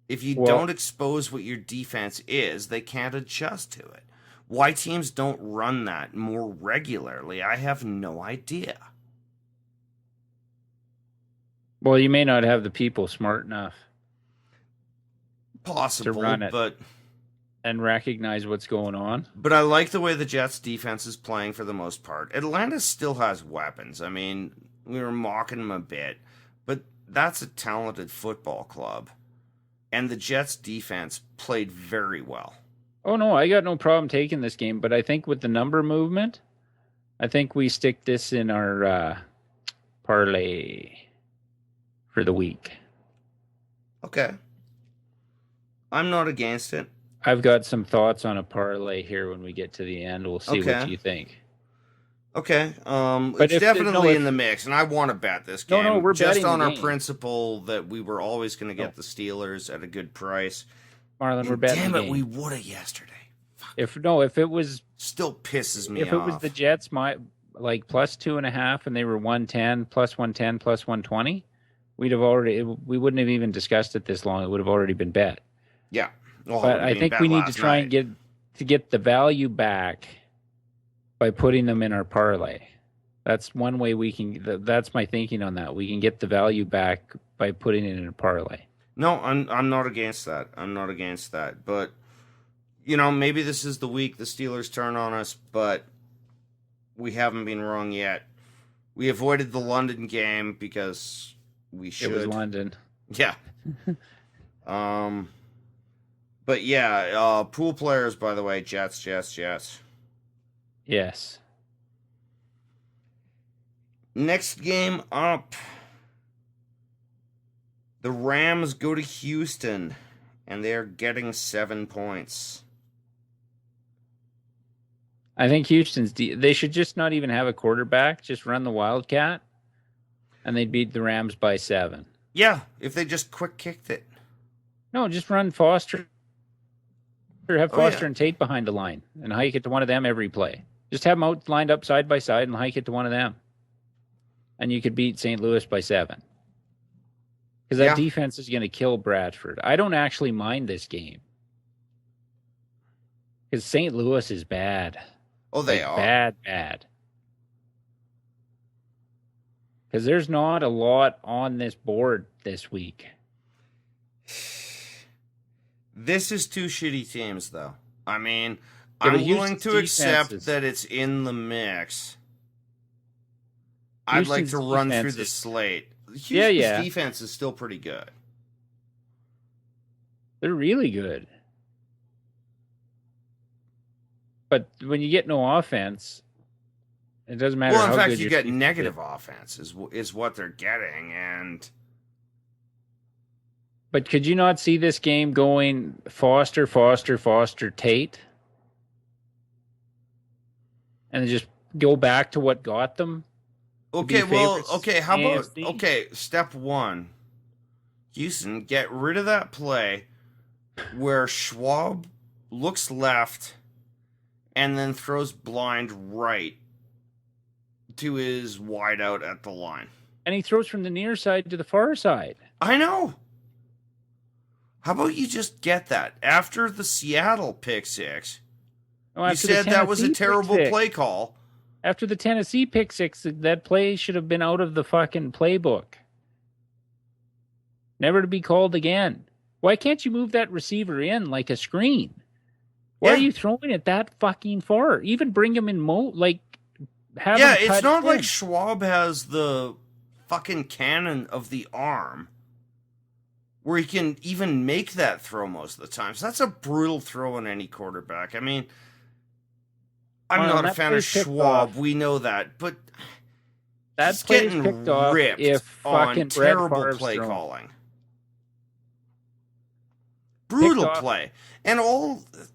If you don't expose what your defense is, they can't adjust to it. Why teams don't run that more regularly, I have no idea.
Well, you may not have the people smart enough.
Possible,
to run it.
But...
and recognize what's going on.
But I like the way the Jets' defense is playing for the most part. Atlanta still has weapons. I mean, we were mocking them a bit, but that's a talented football club. And the Jets' defense played very well.
Oh, no, I got no problem taking this game, but I think with the number movement, I think we stick this in our parlay for the week.
Okay. I'm not against it.
I've got some thoughts on a parlay here when we get to the end. We'll see what you think.
Okay. It's definitely in the mix, and I want to bet this game.
No, we're
just
betting
on
the
our
game. Principle
that we were always going to get the Steelers at a good price.
Marlon, we're betting
damn
the
it,
game.
we would have yesterday.
If it was
still pisses me off.
If it was the Jets, like plus 2.5, and they were 110, plus 110, plus 120, we wouldn't have even discussed it this long. It would have already been bet.
Yeah. Well,
but I think we need to try and get the value back by putting them in our parlay. That's one way we can. That's my thinking on that. We can get the value back by putting it in a parlay.
No, I'm not against that. But maybe this is the week the Steelers turn on us. But we haven't been wrong yet. We avoided the London game because we should.
It was London.
Yeah. But yeah, pool players, by the way, Jets.
Yes.
Next game up, the Rams go to Houston, and they're getting 7 points.
I think they should just not even have a quarterback. Just run the Wildcat, and they'd beat the Rams by 7.
Yeah, if they just quick kicked it.
No, just run Foster. Or have Foster
yeah.
and Tate behind the line and hike it to one of them every play. Just have them out lined up side by side and hike it to one of them. And you could beat St. Louis by 7. Because that defense is going to kill Bradford. I don't actually mind this game. Because St. Louis is bad.
Oh, they are.
Bad. Because there's not a lot on this board this week.
This is 2 shitty teams, though. I mean, I'm willing to accept that it's in the mix. I'd like to run through the slate. Houston's defense is still pretty good.
They're really good. But when you get no offense, it doesn't matter how good.
Well, in fact, you get negative offense is what they're getting, and.
But could you not see this game going Foster, Tate? And just go back to what got them?
Okay, how about, step 1. Houston, get rid of that play where Schwab looks left and then throws blind right to his wideout at the line.
And he throws from the near side to the far side.
I know. How about you just get that? After the Seattle pick 6, you said that was a terrible play call.
After the Tennessee pick 6, that play should have been out of the fucking playbook. Never to be called again. Why can't you move that receiver in like a screen? Why are you throwing it that fucking far? Even bring him in have him
it's not like Schwab has the fucking cannon of the arm where he can even make that throw most of the time. So that's a brutal throw on any quarterback. I mean, I'm not a fan of Schwab. We know that, but
that's
getting ripped on terrible play
calling.
Brutal play. And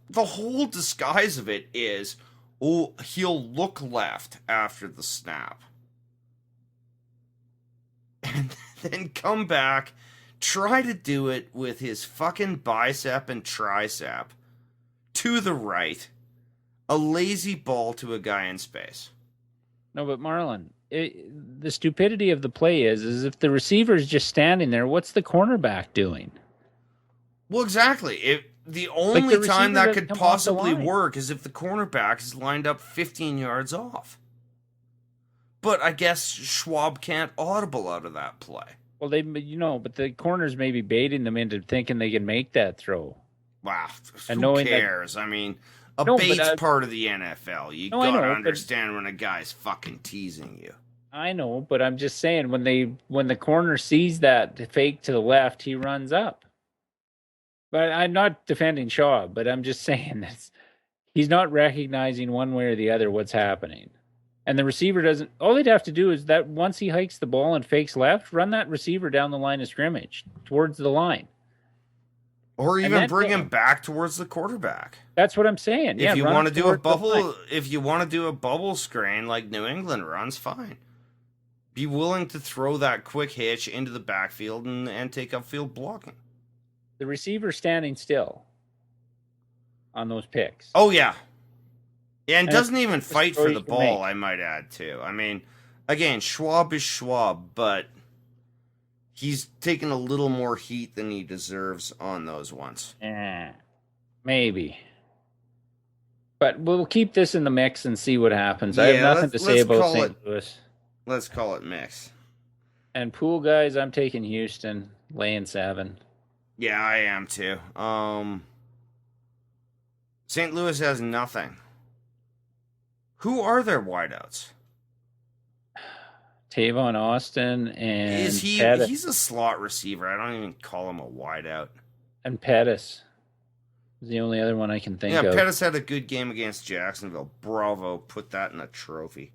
the whole disguise of it is, he'll look left after the snap. And then come back, try to do it with his fucking bicep and tricep to the right. A lazy ball to a guy in space.
No, but Marlon, the stupidity of the play is if the receiver is just standing there, what's the cornerback doing?
Well, exactly. The only time that could possibly work is if the cornerback is lined up 15 yards off. But I guess Schwab can't audible out of that play.
Well, but the corners may be baiting them into thinking they can make that throw.
Wow,
and
who cares? I mean, bait's part of the NFL. You gotta understand when a guy's fucking teasing you.
I know, but I'm just saying when the corner sees that fake to the left, he runs up. But I'm not defending Shaw, but I'm just saying that he's not recognizing one way or the other what's happening. And the receiver doesn't. All they'd have to do is that once he hikes the ball and fakes left, run that receiver down the line of scrimmage towards the line.
Or even bring him back towards the quarterback.
That's what I'm saying.
If you want to do a bubble screen like New England runs, fine. Be willing to throw that quick hitch into the backfield and take upfield blocking.
The receiver standing still on those picks.
Oh, yeah. Yeah, and doesn't even fight for the ball, I might add, too. I mean, again, Schwab is Schwab, but he's taken a little more heat than he deserves on those ones.
Maybe. But we'll keep this in the mix and see what happens. I have nothing to say about St. Louis.
Let's call it mix.
And pool guys, I'm taking Houston, laying 7.
Yeah, I am too. St. Louis has nothing. Who are their wideouts?
Tavon Austin and
is he?
Pettis.
He's a slot receiver. I don't even call him a wideout.
And Pettis is the only other one I can think of.
Yeah, Pettis had a good game against Jacksonville. Bravo, put that in a trophy.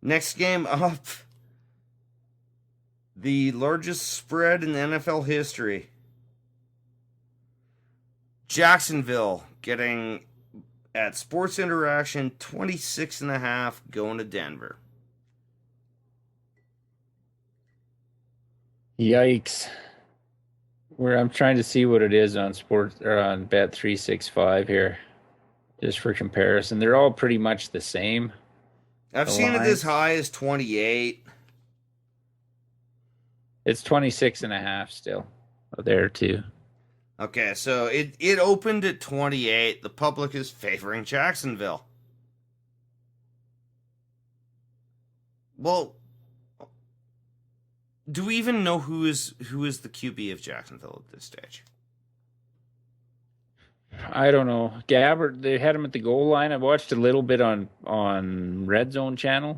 Next game up, the largest spread in NFL history. Jacksonville getting at Sports Interaction 26.5 going to Denver.
Yikes. I'm trying to see what it is on sports or on Bet365 here, just for comparison. They're all pretty much the same.
I've seen it as high as 28.
It's 26.5 still there too.
Okay, so it opened at 28. The public is favoring Jacksonville. Well, do we even know who is the QB of Jacksonville at this stage?
I don't know. Gabbert, they had him at the goal line. I watched a little bit on Red Zone channel.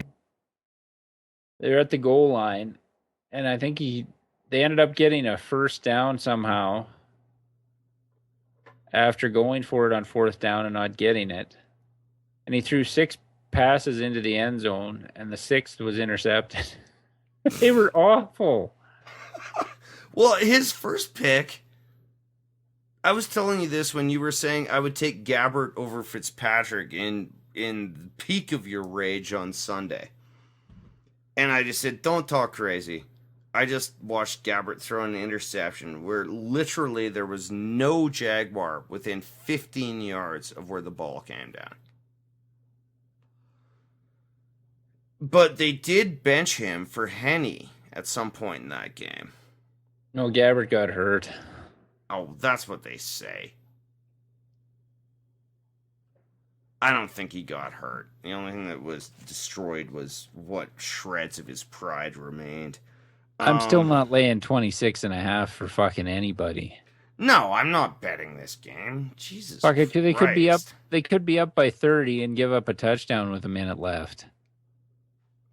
They're at the goal line, and I think they ended up getting a first down somehow after going for it on fourth down and not getting it. And he threw 6 passes into the end zone, and the 6th was intercepted. They were awful.
Well, his first pick, I was telling you this when you were saying I would take Gabbert over Fitzpatrick in the peak of your rage on Sunday. And I just said, don't talk crazy. I just watched Gabbert throw an interception where literally there was no Jaguar within 15 yards of where the ball came down. But they did bench him for Henny at some point in that game.
No, Gabbert got hurt.
Oh, that's what they say. I don't think he got hurt. The only thing that was destroyed was what shreds of his pride remained.
I'm still not laying 26.5 for fucking anybody.
No, I'm not betting this game. Jesus
Fuck it, they could be up.
Christ.
They could be up by 30 and give up a touchdown with a minute left.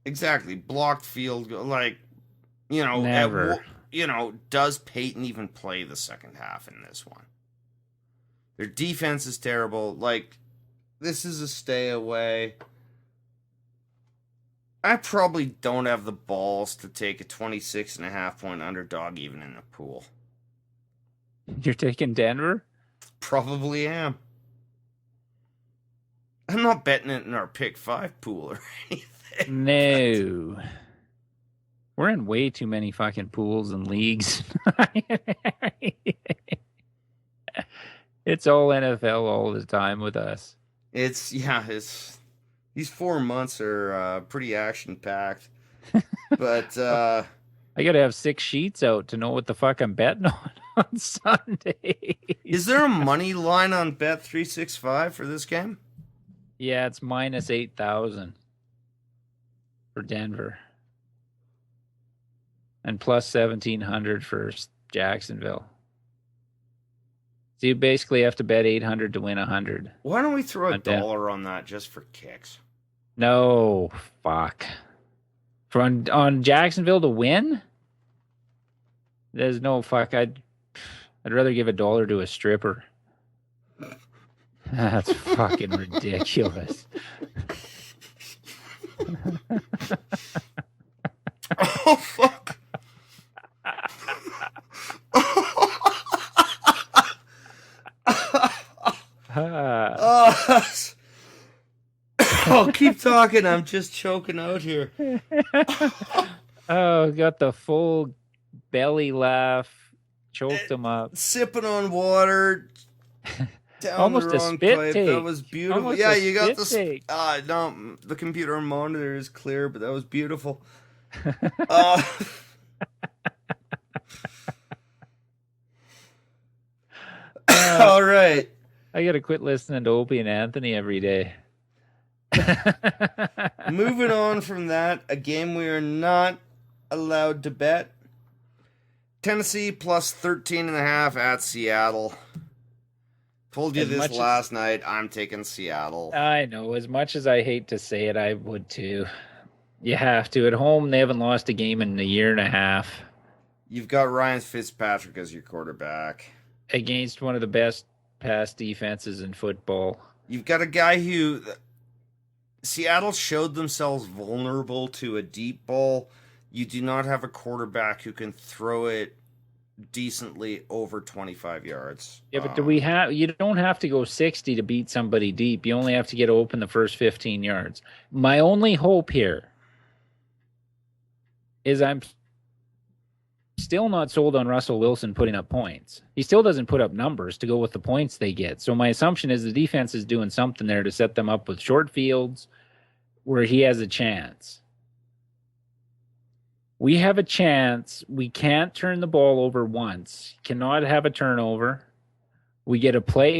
Exactly. Blocked field goal. Like,
Never.
Does Peyton even play the second half in this one? Their defense is terrible. Like, this is a stay away. I probably don't have the balls to take a 26.5 point underdog even in a pool.
You're taking Denver?
Probably am. I'm not betting it in our pick 5 pool or anything.
No. We're in way too many fucking pools and leagues. It's all NFL all the time with us.
It's these 4 months are pretty action packed. But
I gotta have 6 sheets out to know what the fuck I'm betting on Sunday.
Is there a money line on Bet365 for this game?
Yeah, it's minus 8,000 for Denver. And plus 1,700 for Jacksonville. So you basically have to bet 800 to win 100.
Why don't we throw a
Not
dollar on that just for kicks?
No, fuck. On Jacksonville to win? There's no fuck. I'd rather give $1 to a stripper. That's fucking ridiculous.
Oh, fuck. Oh, keep talking. I'm just choking out here.
Oh, got the full belly laugh. Choked him up.
Sipping on water. Down
Almost
the
a
wrong
spit
pipe.
take.
That was beautiful.
Almost
yeah,
a
you got
spit take.
no, the computer monitor is clear, but that was beautiful. All right.
I gotta quit listening to Opie and Anthony every day.
Moving on from that, a game we are not allowed to bet. Tennessee plus 13.5 at Seattle. Told you this last night. I'm taking Seattle.
I know. As much as I hate to say it, I would too. You have to. At home, they haven't lost a game in a year and a half.
You've got Ryan Fitzpatrick as your quarterback.
Against one of the best pass defenses in football.
You've got a guy who... Seattle showed themselves vulnerable to a deep ball. You do not have a quarterback who can throw it decently over 25 yards.
Yeah, but do we have? You don't have to go 60 to beat somebody deep. You only have to get open the first 15 yards. My only hope here is I'm still not sold on Russell Wilson putting up points. He still doesn't put up numbers to go with the points they get. So my assumption is the defense is doing something there to set them up with short fields where he has a chance. We have a chance. We can't turn the ball over once. Cannot have a turnover. We get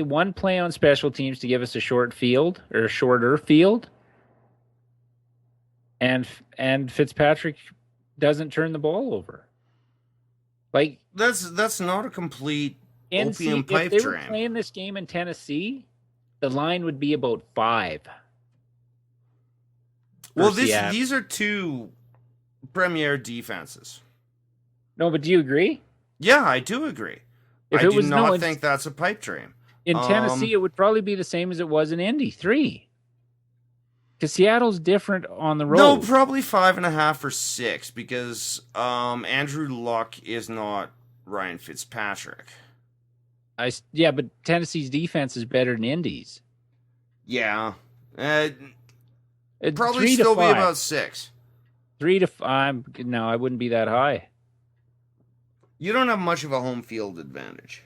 one play on special teams to give us a short field or a shorter field. And Fitzpatrick doesn't turn the ball over. Like
That's not a complete opium pipe
if they were
dream.
playing this game in Tennessee, the line would be about 5.
Well,
for Seattle.
these are two premier defenses.
No, but do you agree?
Yeah, I do agree.
If
I
it
do
was
not think that's a pipe dream.
In Tennessee, it would probably be the same as it was in Indy, 3. Because Seattle's different on the road.
No, probably 5.5 or 6 because Andrew Luck is not Ryan Fitzpatrick.
Yeah, but Tennessee's defense is better than Indy's.
Yeah,
It's
probably
3 to
still be
5.
about 6.
3 to 5. No, I wouldn't be that high.
You don't have much of a home field advantage.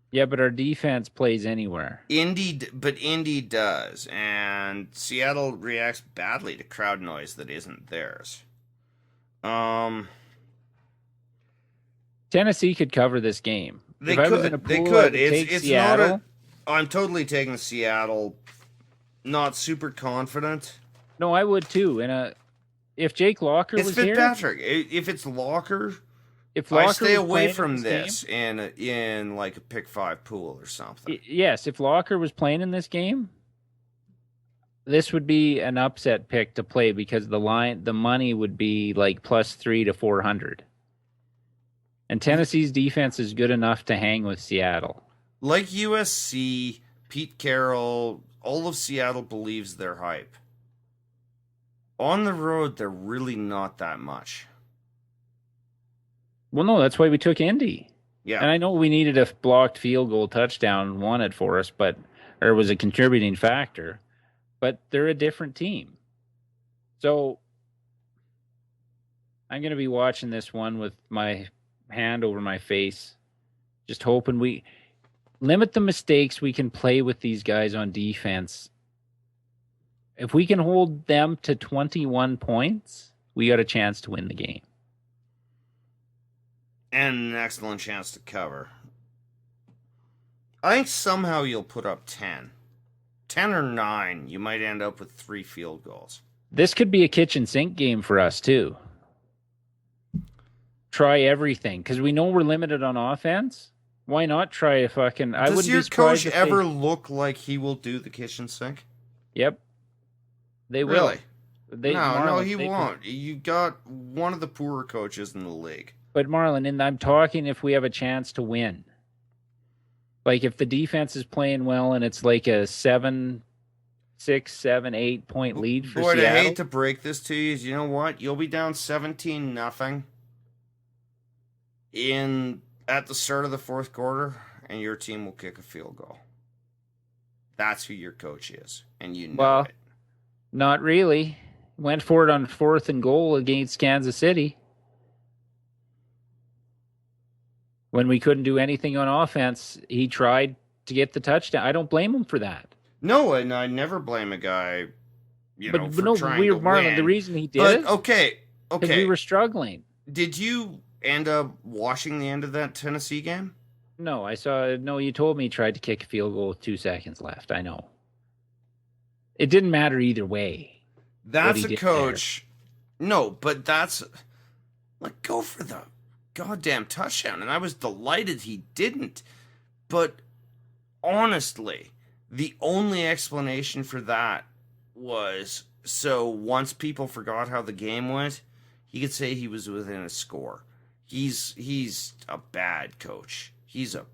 Yeah, but our defense plays anywhere.
But Indy does, and Seattle reacts badly to crowd noise that isn't theirs.
Tennessee could cover this game.
They
if I was
could.
in a
They
pool,
could.
I would take
It's
Seattle.
not a. I'm totally taking Seattle. Not super confident.
No, I would too. If Jake Locker
It's
was here,
Fitzpatrick. If it's Locker,
if
I
Locker
stay
was
away
playing
from
in
this in like a pick 5 pool or something.
Yes, if Locker was playing in this game, this would be an upset pick to play because the money would be like +3 to 400. And Tennessee's defense is good enough to hang with Seattle.
Like USC, Pete Carroll, all of Seattle believes they're hype. On the road, they're really not that much.
Well, no, that's why we took Indy.
Yeah.
And I know we needed a blocked field goal touchdown, won it for us, or it was a contributing factor. But they're a different team. So I'm going to be watching this one with my hand over my face, just hoping we limit the mistakes we can play with these guys on defense. If we can hold them to 21 points, we got a chance to win the game.
And an excellent chance to cover. I think somehow you'll put up 10. 10 or 9, you might end up with 3 field goals.
This could be a kitchen sink game for us, too. Try everything, because we know we're limited on offense. Why not try a fucking...
Does your coach ever look like he will do the kitchen sink?
Yep. They will.
Really?
Marlon,
he won't. You got one of the poorer coaches in the league.
But Marlon, and I'm talking if we have a chance to win. Like if the defense is playing well and it's like a 7, 6, 7, 8 point lead for
Boy,
Seattle.
I hate to break this to you. You know what? You'll be down 17-0 at the start of the fourth quarter, and your team will kick a field goal. That's who your coach is, and you know it.
Not really. Went for it on 4th and goal against Kansas City. When we couldn't do anything on offense, he tried to get the touchdown. I don't blame him for that.
No, and I never blame a guy, for trying to
Marlon,
win.
the reason he did it,
okay.
because we were struggling.
Did you end up watching the end of that Tennessee game?
No, you told me he tried to kick a field goal with 2 seconds left. I know. It didn't matter either way.
That's a coach. There. No, but that's go for the goddamn touchdown. And I was delighted he didn't. But honestly, the only explanation for that was so once people forgot how the game went, he could say he was within a score. He's a bad coach. He's a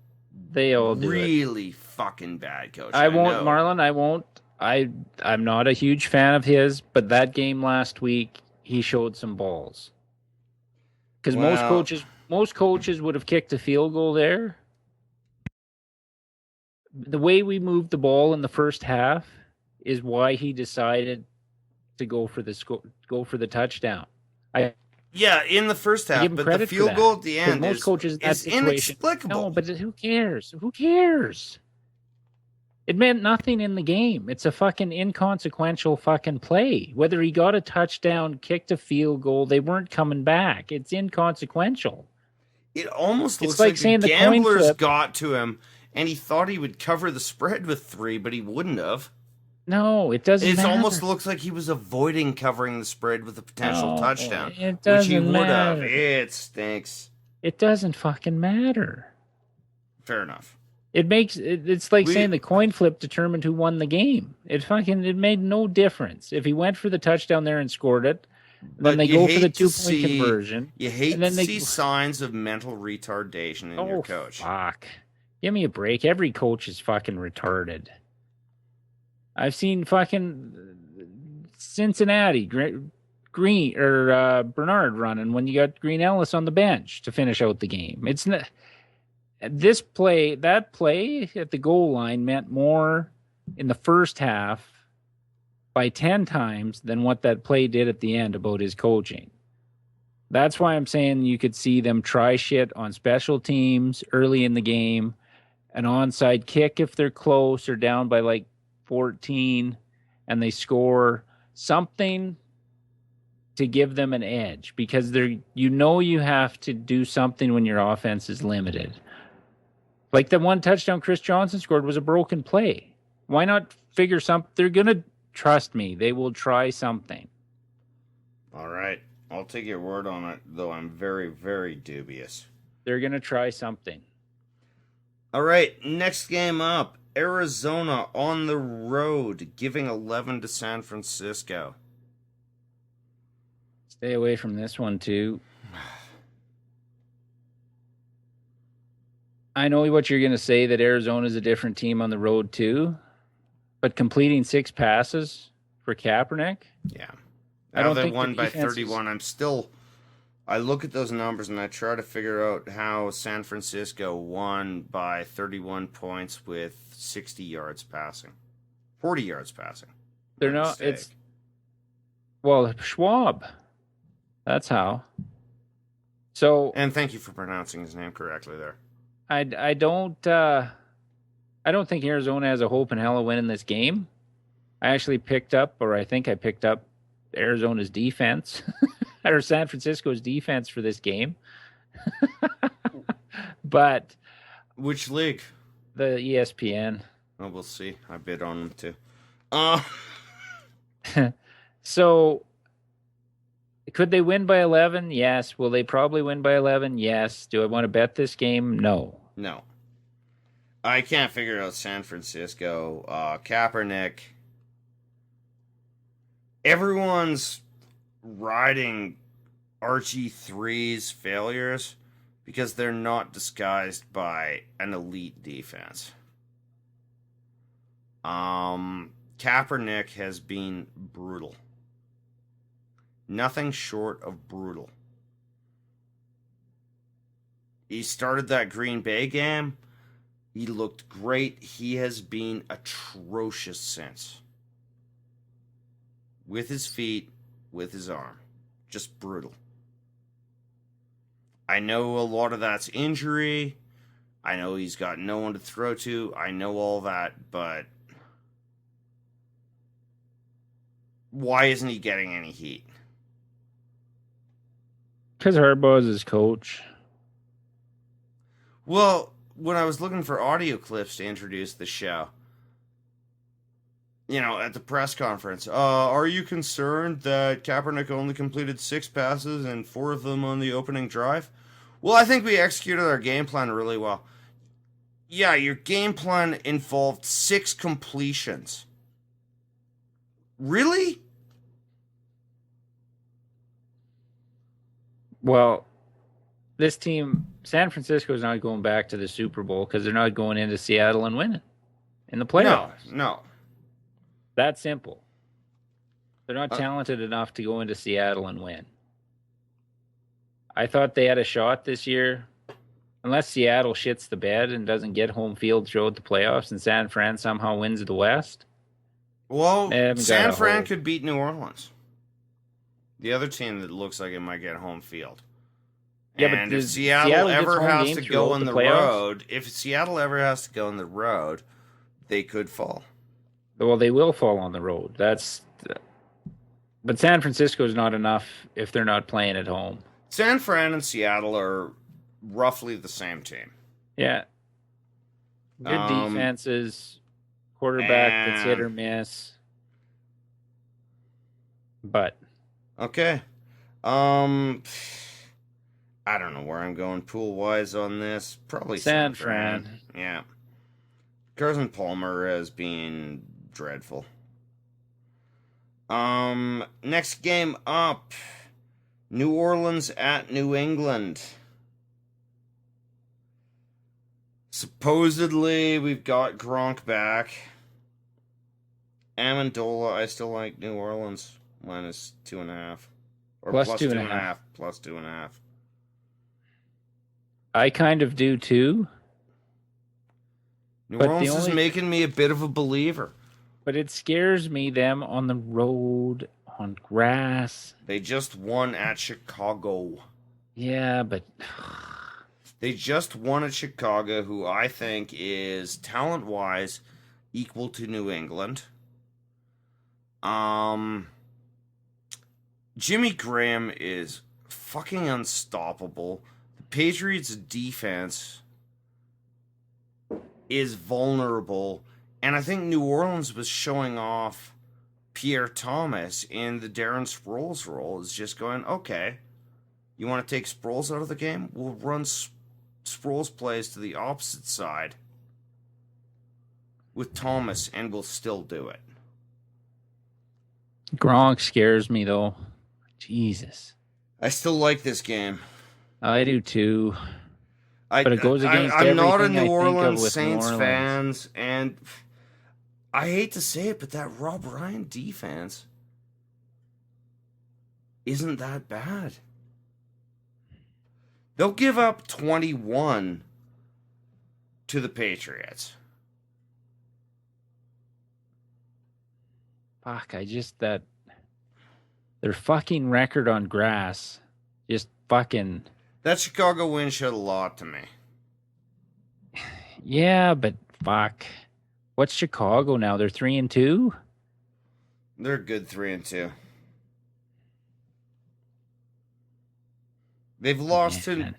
really fucking bad coach.
I won't, Marlon. I won't. I'm not a huge fan of his, but that game last week, he showed some balls. Because most coaches would have kicked a field goal there. The way we moved the ball in the first half is why he decided to go for the touchdown.
Yeah, in the first half,
give him
but the
credit for
field
that.
goal at the
'Cause
end
most coaches in that
is
situation,
inexplicable.
no, but who cares? Who cares? It meant nothing in the game. It's a fucking inconsequential fucking play. Whether he got a touchdown, kicked a field goal, they weren't coming back. It's inconsequential.
It almost
It's
looks
like
like
saying
the
the coin
gamblers
flip.
got to him, and he thought he would cover the spread with 3, but he wouldn't have.
No, it doesn't
It
matter.
almost looks like he was avoiding covering the spread with a potential
No,
touchdown,
it
which
doesn't
he would have.
matter.
It stinks.
It doesn't fucking matter.
Fair enough.
It's like saying the coin flip determined who won the game. It made no difference. If he went for the touchdown there and scored it, then they go for the 2-point conversion.
You hate
and
to
then
see signs of mental retardation in your coach.
Fuck. Give me a break. Every coach is fucking retarded. I've seen fucking Cincinnati, Green or Bernard running when you got Green Ellis on the bench to finish out the game. It's not that play at the goal line meant more in the first half by 10 times than what that play did at the end about his coaching. That's why I'm saying you could see them try shit on special teams early in the game, an onside kick if they're close or down by like 14 and they score something to give them an edge, because you have to do something when your offense is limited. Like the one touchdown Chris Johnson scored was a broken play. Why not figure something? They're going to, trust me, they will try something.
All right. I'll take your word on it, though I'm very, very dubious.
They're going to try something.
All right. Next game up. Arizona on the road, giving 11 to San Francisco.
Stay away from this one, too. I know what you're going to say, that Arizona's a different team on the road, too. But completing 6 passes for Kaepernick?
Yeah.
I
Now
don't
they
think
won
the
by
defense
31. I look at those numbers and I try to figure out how San Francisco won by 31 points with 60 yards passing. 40 yards passing.
They're
My
not,
mistake.
Schwab. That's how. So,
And thank you for pronouncing his name correctly there.
I don't think Arizona has a hope in hell of winning this game. I think I picked up Arizona's defense or San Francisco's defense for this game. But
Which league?
the ESPN.
Oh, we'll see. I bid on them too.
So could they win by 11? Yes. Will they probably win by 11? Yes. Do I want to bet this game? No.
No. I can't figure out San Francisco. Kaepernick. Everyone's riding RG3's failures because they're not disguised by an elite defense. Kaepernick has been brutal. Nothing short of brutal. He started that Green Bay game. He looked great. He has been atrocious since. With his feet, with his arm. Just brutal. I know a lot of that's injury. I know he's got no one to throw to. I know all that, but why isn't he getting any heat?
Because Harbaugh is his coach.
Well, when I was looking for audio clips to introduce the show, at the press conference, are you concerned that Kaepernick only completed 6 passes and 4 of them on the opening drive? Well, I think we executed our game plan really well. Yeah, your game plan involved 6 completions. Really?
Well, this team, San Francisco, is not going back to the Super Bowl because they're not going into Seattle and winning in the playoffs.
No.
That simple. They're not talented enough to go into Seattle and win. I thought they had a shot this year. Unless Seattle shits the bed and doesn't get home field throughout the playoffs and San Fran somehow wins the West.
Well,
They haven't got
San
a
Fran
hope.
could beat New Orleans. The other team that looks like it might get home field.
Yeah, but
and if
the-
Seattle
Seattle gets
ever
home
has
game
to go
throughout
on
the
the
playoffs?
road, if Seattle ever has to go on the road, they could fall.
Well, they will fall on the road. But San Francisco is not enough if they're not playing at home.
San Fran and Seattle are roughly the same team.
Yeah. Good defenses, quarterback that's hit or miss. But
Okay. I don't know where I'm going pool wise on this. Probably
San Fran.
Yeah. Carson Palmer as being dreadful. Next game up. New Orleans at New England. Supposedly we've got Gronk back. Amendola, I still like New Orleans. Minus 2.5. Or
Plus
plus
2.5.
Plus 2.5.
I kind of do too.
New
But the
Orleans is
only-
making me a bit of a believer.
But it scares me, them on the road, on grass.
They just won at Chicago.
Yeah, but
They just won at Chicago, who I think is talent-wise equal to New England. Jimmy Graham is fucking unstoppable. The Patriots' defense is vulnerable. And I think New Orleans was showing off Pierre Thomas in the Darren Sproles role. Is just going, okay, you want to take Sproles out of the game? We'll run Sproles plays to the opposite side with Thomas, and we'll still do it.
Gronk scares me though. Jesus.
I still like this game.
I do too.
But
it goes against
I'm not a
everything I
New
think of
Orleans
with
Saints
New Orleans.
fans, and I hate to say it, but that Rob Ryan defense isn't that bad. They'll give up 21 to the Patriots.
Fuck, their fucking record on grass just fucking.
That Chicago win showed a lot to me.
Yeah, but fuck. What's Chicago now? They're 3-2?
They're a good 3-2. They've lost to.
Man.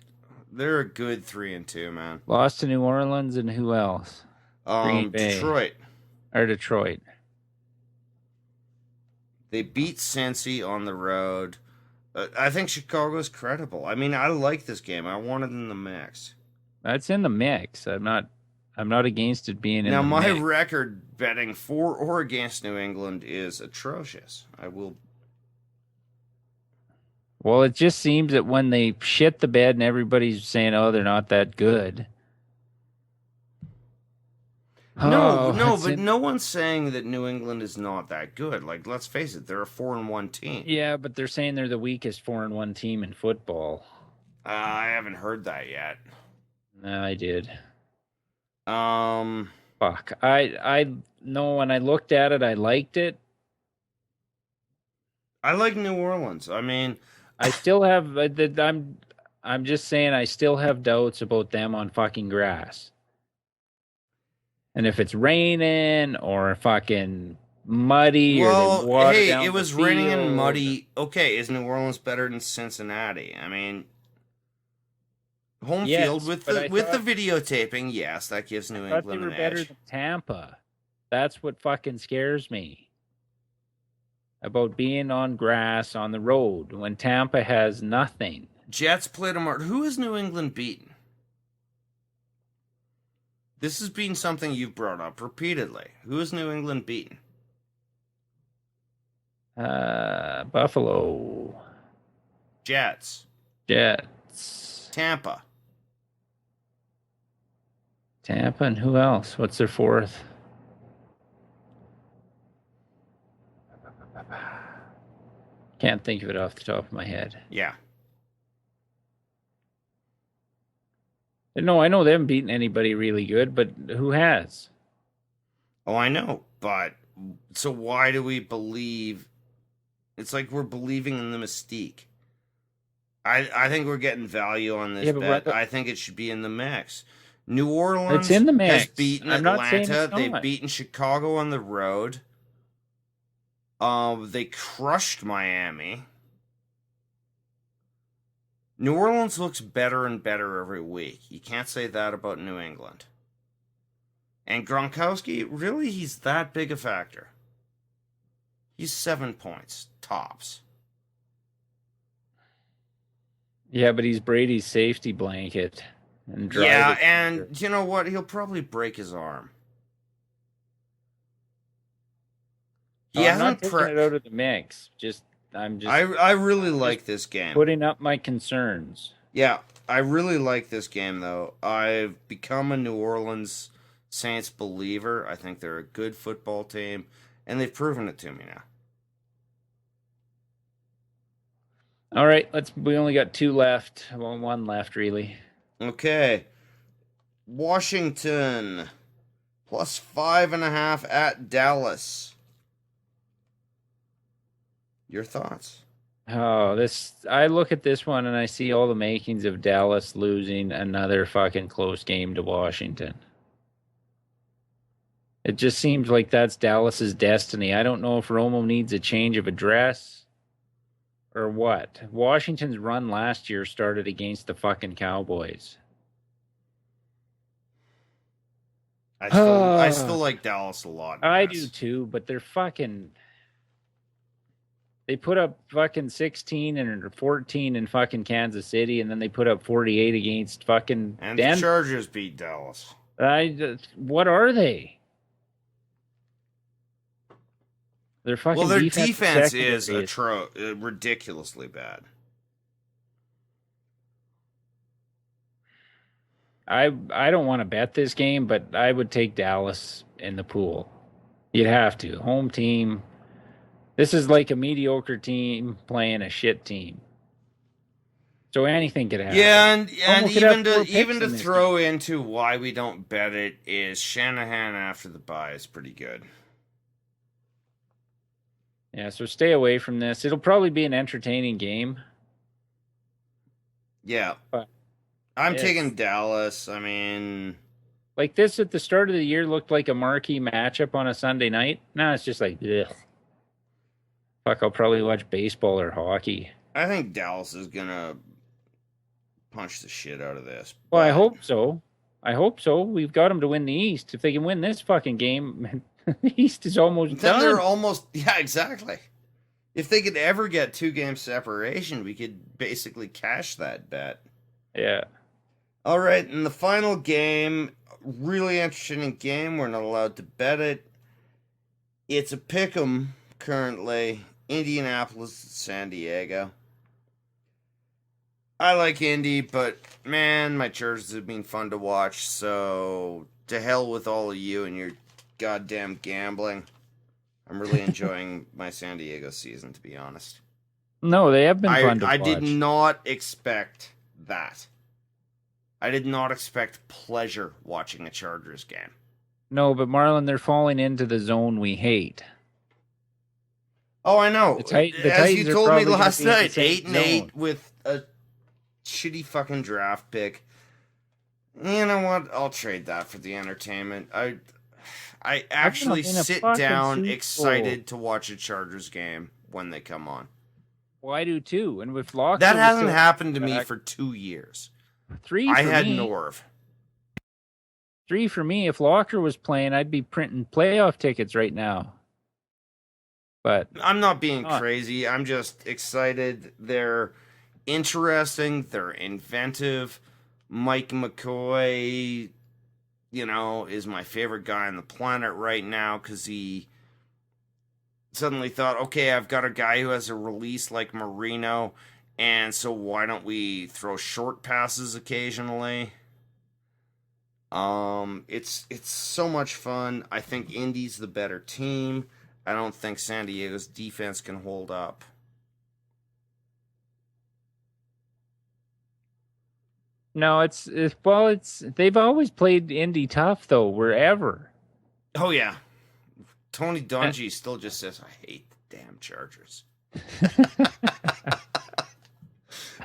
They're a good 3-2, man.
Lost to New Orleans and who else? Green Bay.
Detroit.
Or Detroit.
They beat Cincy on the road. I think Chicago's credible. I mean, I like this game. I want it in the mix.
That's in the mix. I'm not against it being in
Now,
the
my
mix.
record betting for or against New England is atrocious. I will.
Well, it just seems that when they shit the bed and everybody's saying, "Oh, they're not that good."
No,
it's
but
in-
no one's saying that New England is not that good. Like, let's face it, they're a 4-1 team.
Yeah, but they're saying they're the weakest 4-1 team in football.
I haven't heard that yet.
No, I did.
Um,
Fuck. I know when I looked at it, I liked it.
I like New Orleans. I mean,
I still have. I'm just saying, I still have doubts about them on fucking grass. And if it's raining or fucking muddy or
well,
they water
hey,
down
it
the
was raining
field.
and muddy. Okay, is New Orleans better than Cincinnati? I mean, home
Yes,
field with
but I
the
thought-
videotaping, yes, that gives New
I thought they
England
were
an
better
edge.
than Tampa. That's what fucking scares me about being on grass on the road when Tampa has nothing.
Jets played them hard. Who has New England beaten? This has been something you've brought up repeatedly. Who has New England beaten?
Buffalo,
Jets.
Jets,
Tampa.
Tampa, and who else? What's their fourth? Can't think of it off the top of my head.
Yeah.
No, I know they haven't beaten anybody really good, but who has?
Oh, I know, but so why do we believe? It's like we're believing in the mystique. I think we're getting value on this
Yeah, but
bet. I think it should be in the mix. New
it's
Orleans
in the
has
mix.
beaten
I'm not saying
Atlanta.
it's
They've
not.
beaten Chicago on the road. They crushed Miami. New Orleans looks better and better every week. You can't say that about New England. And Gronkowski, really, he's that big a factor. He's 7 points, tops.
Yeah, but he's Brady's safety blanket and
Yeah,
drive.
and you know what? He'll probably break his arm. He
I'm not
hasn't
taking it out of the mix. I'm just
I really like this game.
putting up my concerns.
Yeah, I really like this game though. I've become a New Orleans Saints believer. I think they're a good football team, and they've proven it to me now.
All right, we only got two left. Well, one left really.
Okay. Washington plus 5.5 at Dallas. Your thoughts?
Oh, I look at this one and I see all the makings of Dallas losing another fucking close game to Washington. It just seems like that's Dallas's destiny. I don't know if Romo needs a change of address or what. Washington's run last year started against the fucking Cowboys.
I still like Dallas a lot.
I do too, but they put up fucking 16 and 14 in fucking Kansas City, and then they put up 48 against fucking
And
Denver.
the Chargers beat Dallas.
What are they? Their fucking
Their defense is
secondary
ridiculously bad.
I don't want to bet this game, but I would take Dallas in the pool. You'd have to. Home team. This is like a mediocre team playing a shit team. So anything could happen.
Yeah, and even to
in this
throw into why we don't bet it is Shanahan after the bye is pretty good.
Yeah, so stay away from this. It'll probably be an entertaining game.
Yeah.
But
I'm taking Dallas. I mean,
like this at the start of the year looked like a marquee matchup on a Sunday night. Now it's just like, ugh. Fuck, I'll probably watch baseball or hockey.
I think Dallas is going to punch the shit out of this.
Well, I hope so. We've got them to win the East. If they can win this fucking game, the East is almost
then
done.
They're almost, yeah, exactly. If they could ever get 2-game separation, we could basically cash that bet.
Yeah.
All right, in the final game, really interesting game. We're not allowed to bet it. It's a pick'em currently. Indianapolis, San Diego. I like Indy, but man, my Chargers have been fun to watch. So to hell with all of you and your goddamn gambling. I'm really enjoying my San Diego season, to be honest.
No, they have been fun to watch.
I did not expect that. I did not expect pleasure watching a Chargers game.
No, but Marlon, they're falling into the zone we hate.
Oh, I know. As you told me last night, 8-8 with a shitty fucking draft pick. You know what? I'll trade that for the entertainment. I actually sit down excited to watch a Chargers game when they come on.
Well, I do too. And with Locker,
that hasn't happened to me for 2 years.
3
I
for
had
me.
Norv.
3 for me. If Locker was playing, I'd be printing playoff tickets right now. But
I'm not being crazy. I'm just excited. They're interesting. They're inventive. Mike McCoy, is my favorite guy on the planet right now because he suddenly thought, okay, I've got a guy who has a release like Marino, and so why don't we throw short passes occasionally? It's so much fun. I think Indy's the better team. I don't think San Diego's defense can hold up.
No, it's they've always played Indy tough though, wherever.
Oh yeah, Tony Dungy still just says, "I hate the damn Chargers,"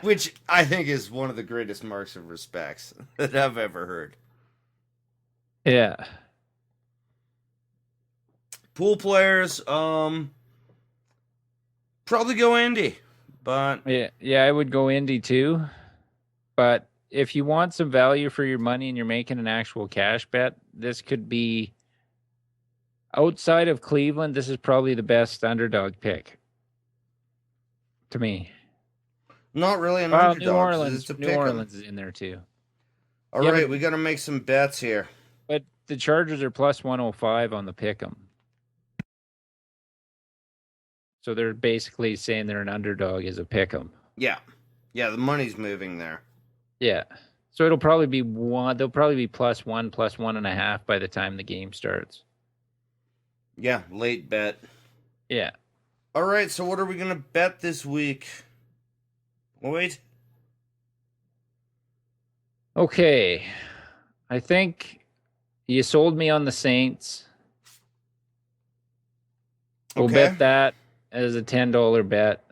which I think is one of the greatest marks of respect that I've ever heard.
Yeah.
Pool players, probably go Indy, but
Yeah, I would go Indy too. But if you want some value for your money and you're making an actual cash bet, this could be outside of Cleveland, this is probably the best underdog pick to me.
not really an
Well,
underdog. It's a
New
pick 'em.
Orleans is in there too.
All
Yeah,
right,
but-
we got to make some bets here.
But the Chargers are plus 105 on the pick 'em. So they're basically saying they're an underdog as a pick 'em.
Yeah, the money's moving there.
Yeah. So it'll probably be one. They'll probably be plus 1.5 by the time the game starts.
Yeah, late bet.
Yeah.
All right, so what are we gonna bet this week? Wait.
Okay. I think you sold me on the Saints. We'll
Okay.
bet that as a $10 bet.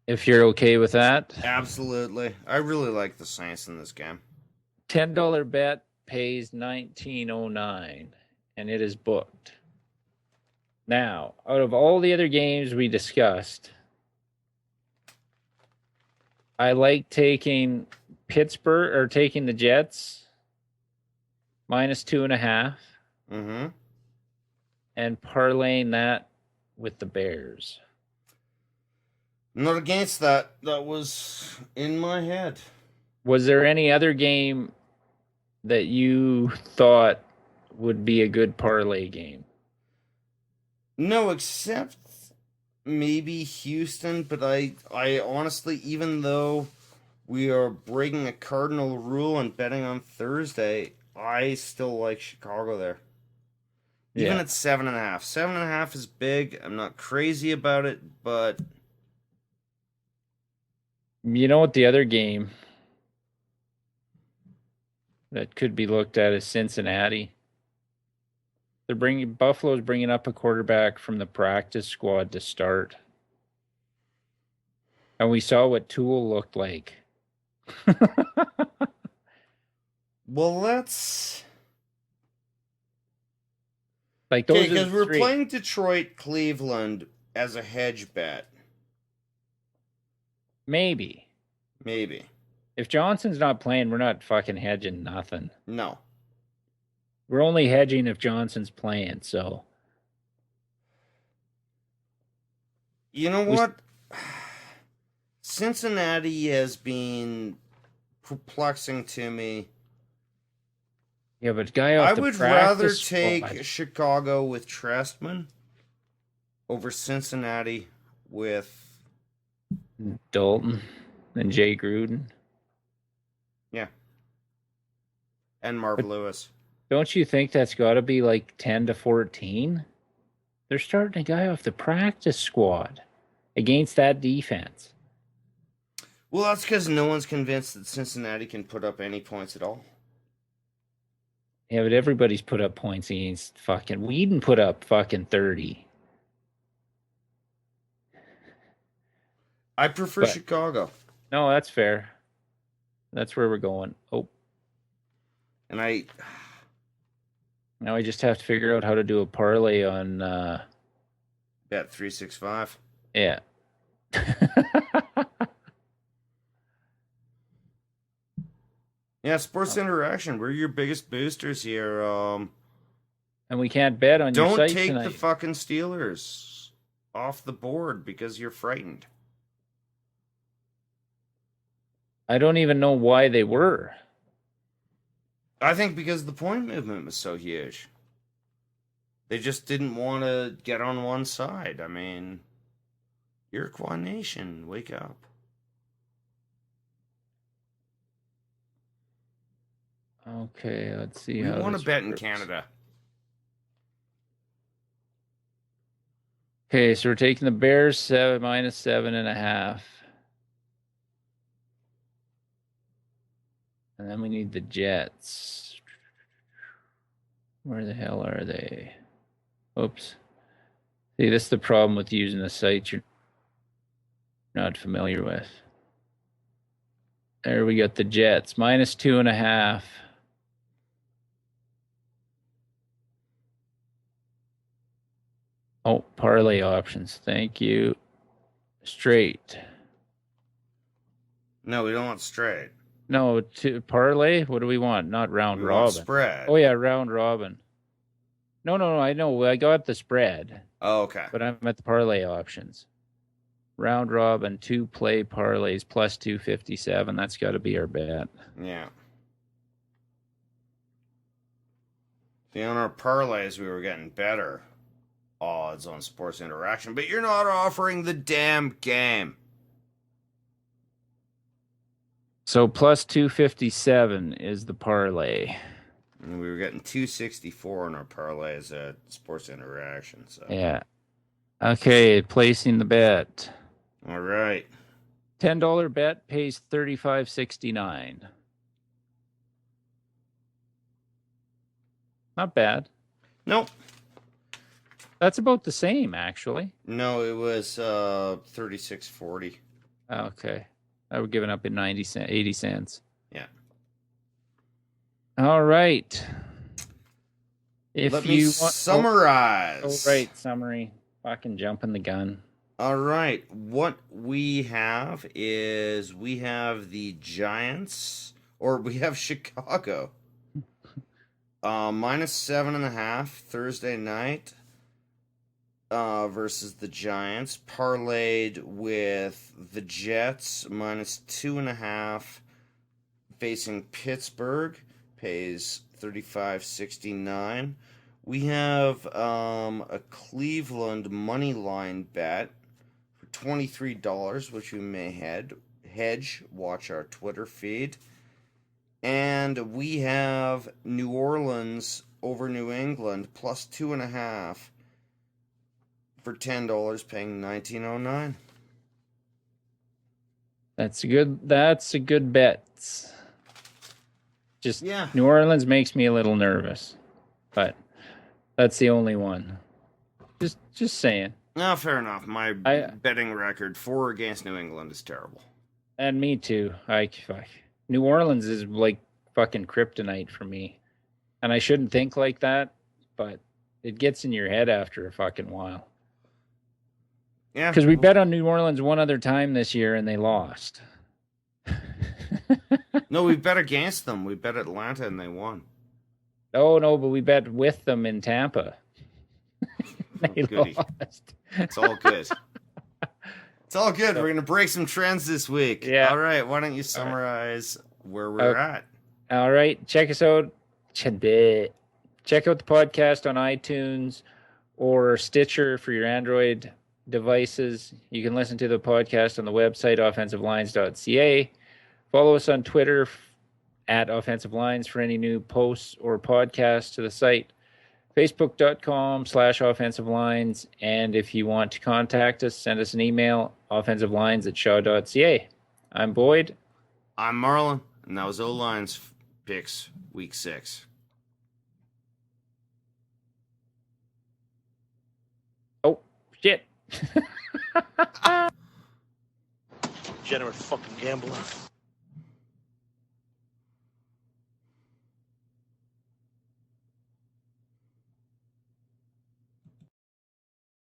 If you're okay with that.
Absolutely. I really like the Saints in this game.
$10 bet pays $19.09 and it is booked. Now, out of all the other games we discussed, I like taking Pittsburgh or taking the Jets minus 2.5
Mm-hmm.
and parlaying that with the Bears.
Not against that. That was in my head.
Was there any other game that you thought would be a good parlay game?
No, except maybe Houston, but I honestly, even though we are breaking a cardinal rule and betting on Thursday, I still like Chicago there. Even
Yeah.
at 7.5. 7.5 is big. I'm not crazy about it, but
You know what the other game that could be looked at is Cincinnati. Buffalo's bringing up a quarterback from the practice squad to start. And we saw what Tool looked like.
well, let's.
Like those
Okay,
are the
because we're
three.
playing Detroit, Cleveland as a hedge bet.
Maybe.
Maybe.
If Johnson's not playing, we're not fucking hedging nothing.
No.
We're only hedging if Johnson's playing, so
You know what? Cincinnati has been perplexing to me.
yeah, but guy off
I
the
would rather
practice
take
squad-
Chicago with Trestman over Cincinnati with.
Dalton and Jay Gruden.
Yeah. And Marv
But-
Lewis.
Don't you think that's got to be like 10-14? They're starting a guy off the practice squad against that defense.
Well, that's because no one's convinced that Cincinnati can put up any points at all.
Yeah, but everybody's put up points against fucking Whedon put up fucking 30.
I prefer
But-
Chicago.
No, that's fair. That's where we're going. Oh,
And I.
now we just have to figure out how to do a parlay on
Bet 365.
yeah.
Yeah, Sports Interaction. We're your biggest boosters here.
And we can't bet on your
Don't
site
take
tonight.
the fucking Steelers off the board because you're frightened.
I don't even know why they were.
I think because the point movement was so huge. They just didn't want to get on one side. I mean, Iroquois Nation, wake up.
Okay, let's see
We
how
want
this
to bet in
works.
Canada.
Okay, so we're taking the Bears minus 7.5. And then we need the Jets. Where the hell are they? Oops. See, this is the problem with using a site you're not familiar with. There we got the Jets. -2.5. Oh, parlay options. Thank you. Straight.
No, we don't want straight.
No, to parlay? What do we want? Not round
We
robin.
want spread.
Oh, yeah, round robin. No, I know. I got the spread,
Oh, okay.
but I'm at the parlay options. Round robin, 2 play parlays plus 257. That's got to be our bet.
Yeah. See, on our parlays, we were getting better odds on Sports Interaction, but you're not offering the damn game.
So plus 257 is the parlay.
And we were getting 264 on our parlays at Sports Interaction. So
Yeah. Okay, placing the bet.
all right.
$10 bet pays $35.69. Not bad.
Nope.
That's about the same, actually.
No, it was 36.40.
Okay. I would give it up in 80 cents.
Yeah.
All right. If
Let
you
me
want
summarize.
Oh, right, summary. Fucking jumping the gun.
All right. What we have is we have the Giants, or we have Chicago. -7.5 Thursday night versus the Giants. Parlayed with the Jets -2.5 facing Pittsburgh. Pays $35.69. We have a Cleveland money line bet for $23, which we may hedge. Watch our Twitter feed. And we have New Orleans over New England plus 2.5 for $10, paying $19.09.
That's a good bet. Just
Yeah.
New Orleans makes me a little nervous, but that's the only one. Just saying.
No, fair enough. My
I-
betting record 4 against New England is terrible.
And me too. New Orleans is like fucking kryptonite for me. And I shouldn't think like that, but it gets in your head after a fucking while.
Yeah.
Because we bet on New Orleans one other time this year and they lost.
No, we bet against them. We bet Atlanta and they won.
Oh, no, but we bet with them in Tampa. They
goody.
lost.
It's all good. It's all good. We're going to break some trends this week.
Yeah.
All right. Why don't you summarize where we're at?
All right. Check us out. Check out the podcast on iTunes or Stitcher for your Android devices. You can listen to the podcast on the website, offensivelines.ca. Follow us on Twitter at Offensive Lines for any new posts or podcasts to the site. Facebook.com/Offensive Lines. And if you want to contact us, send us an email, offensivelines@shaw.ca. I'm Boyd.
I'm Marlon, and that was O-Line's picks week 6.
Oh, shit.
Degenerate fucking gambler.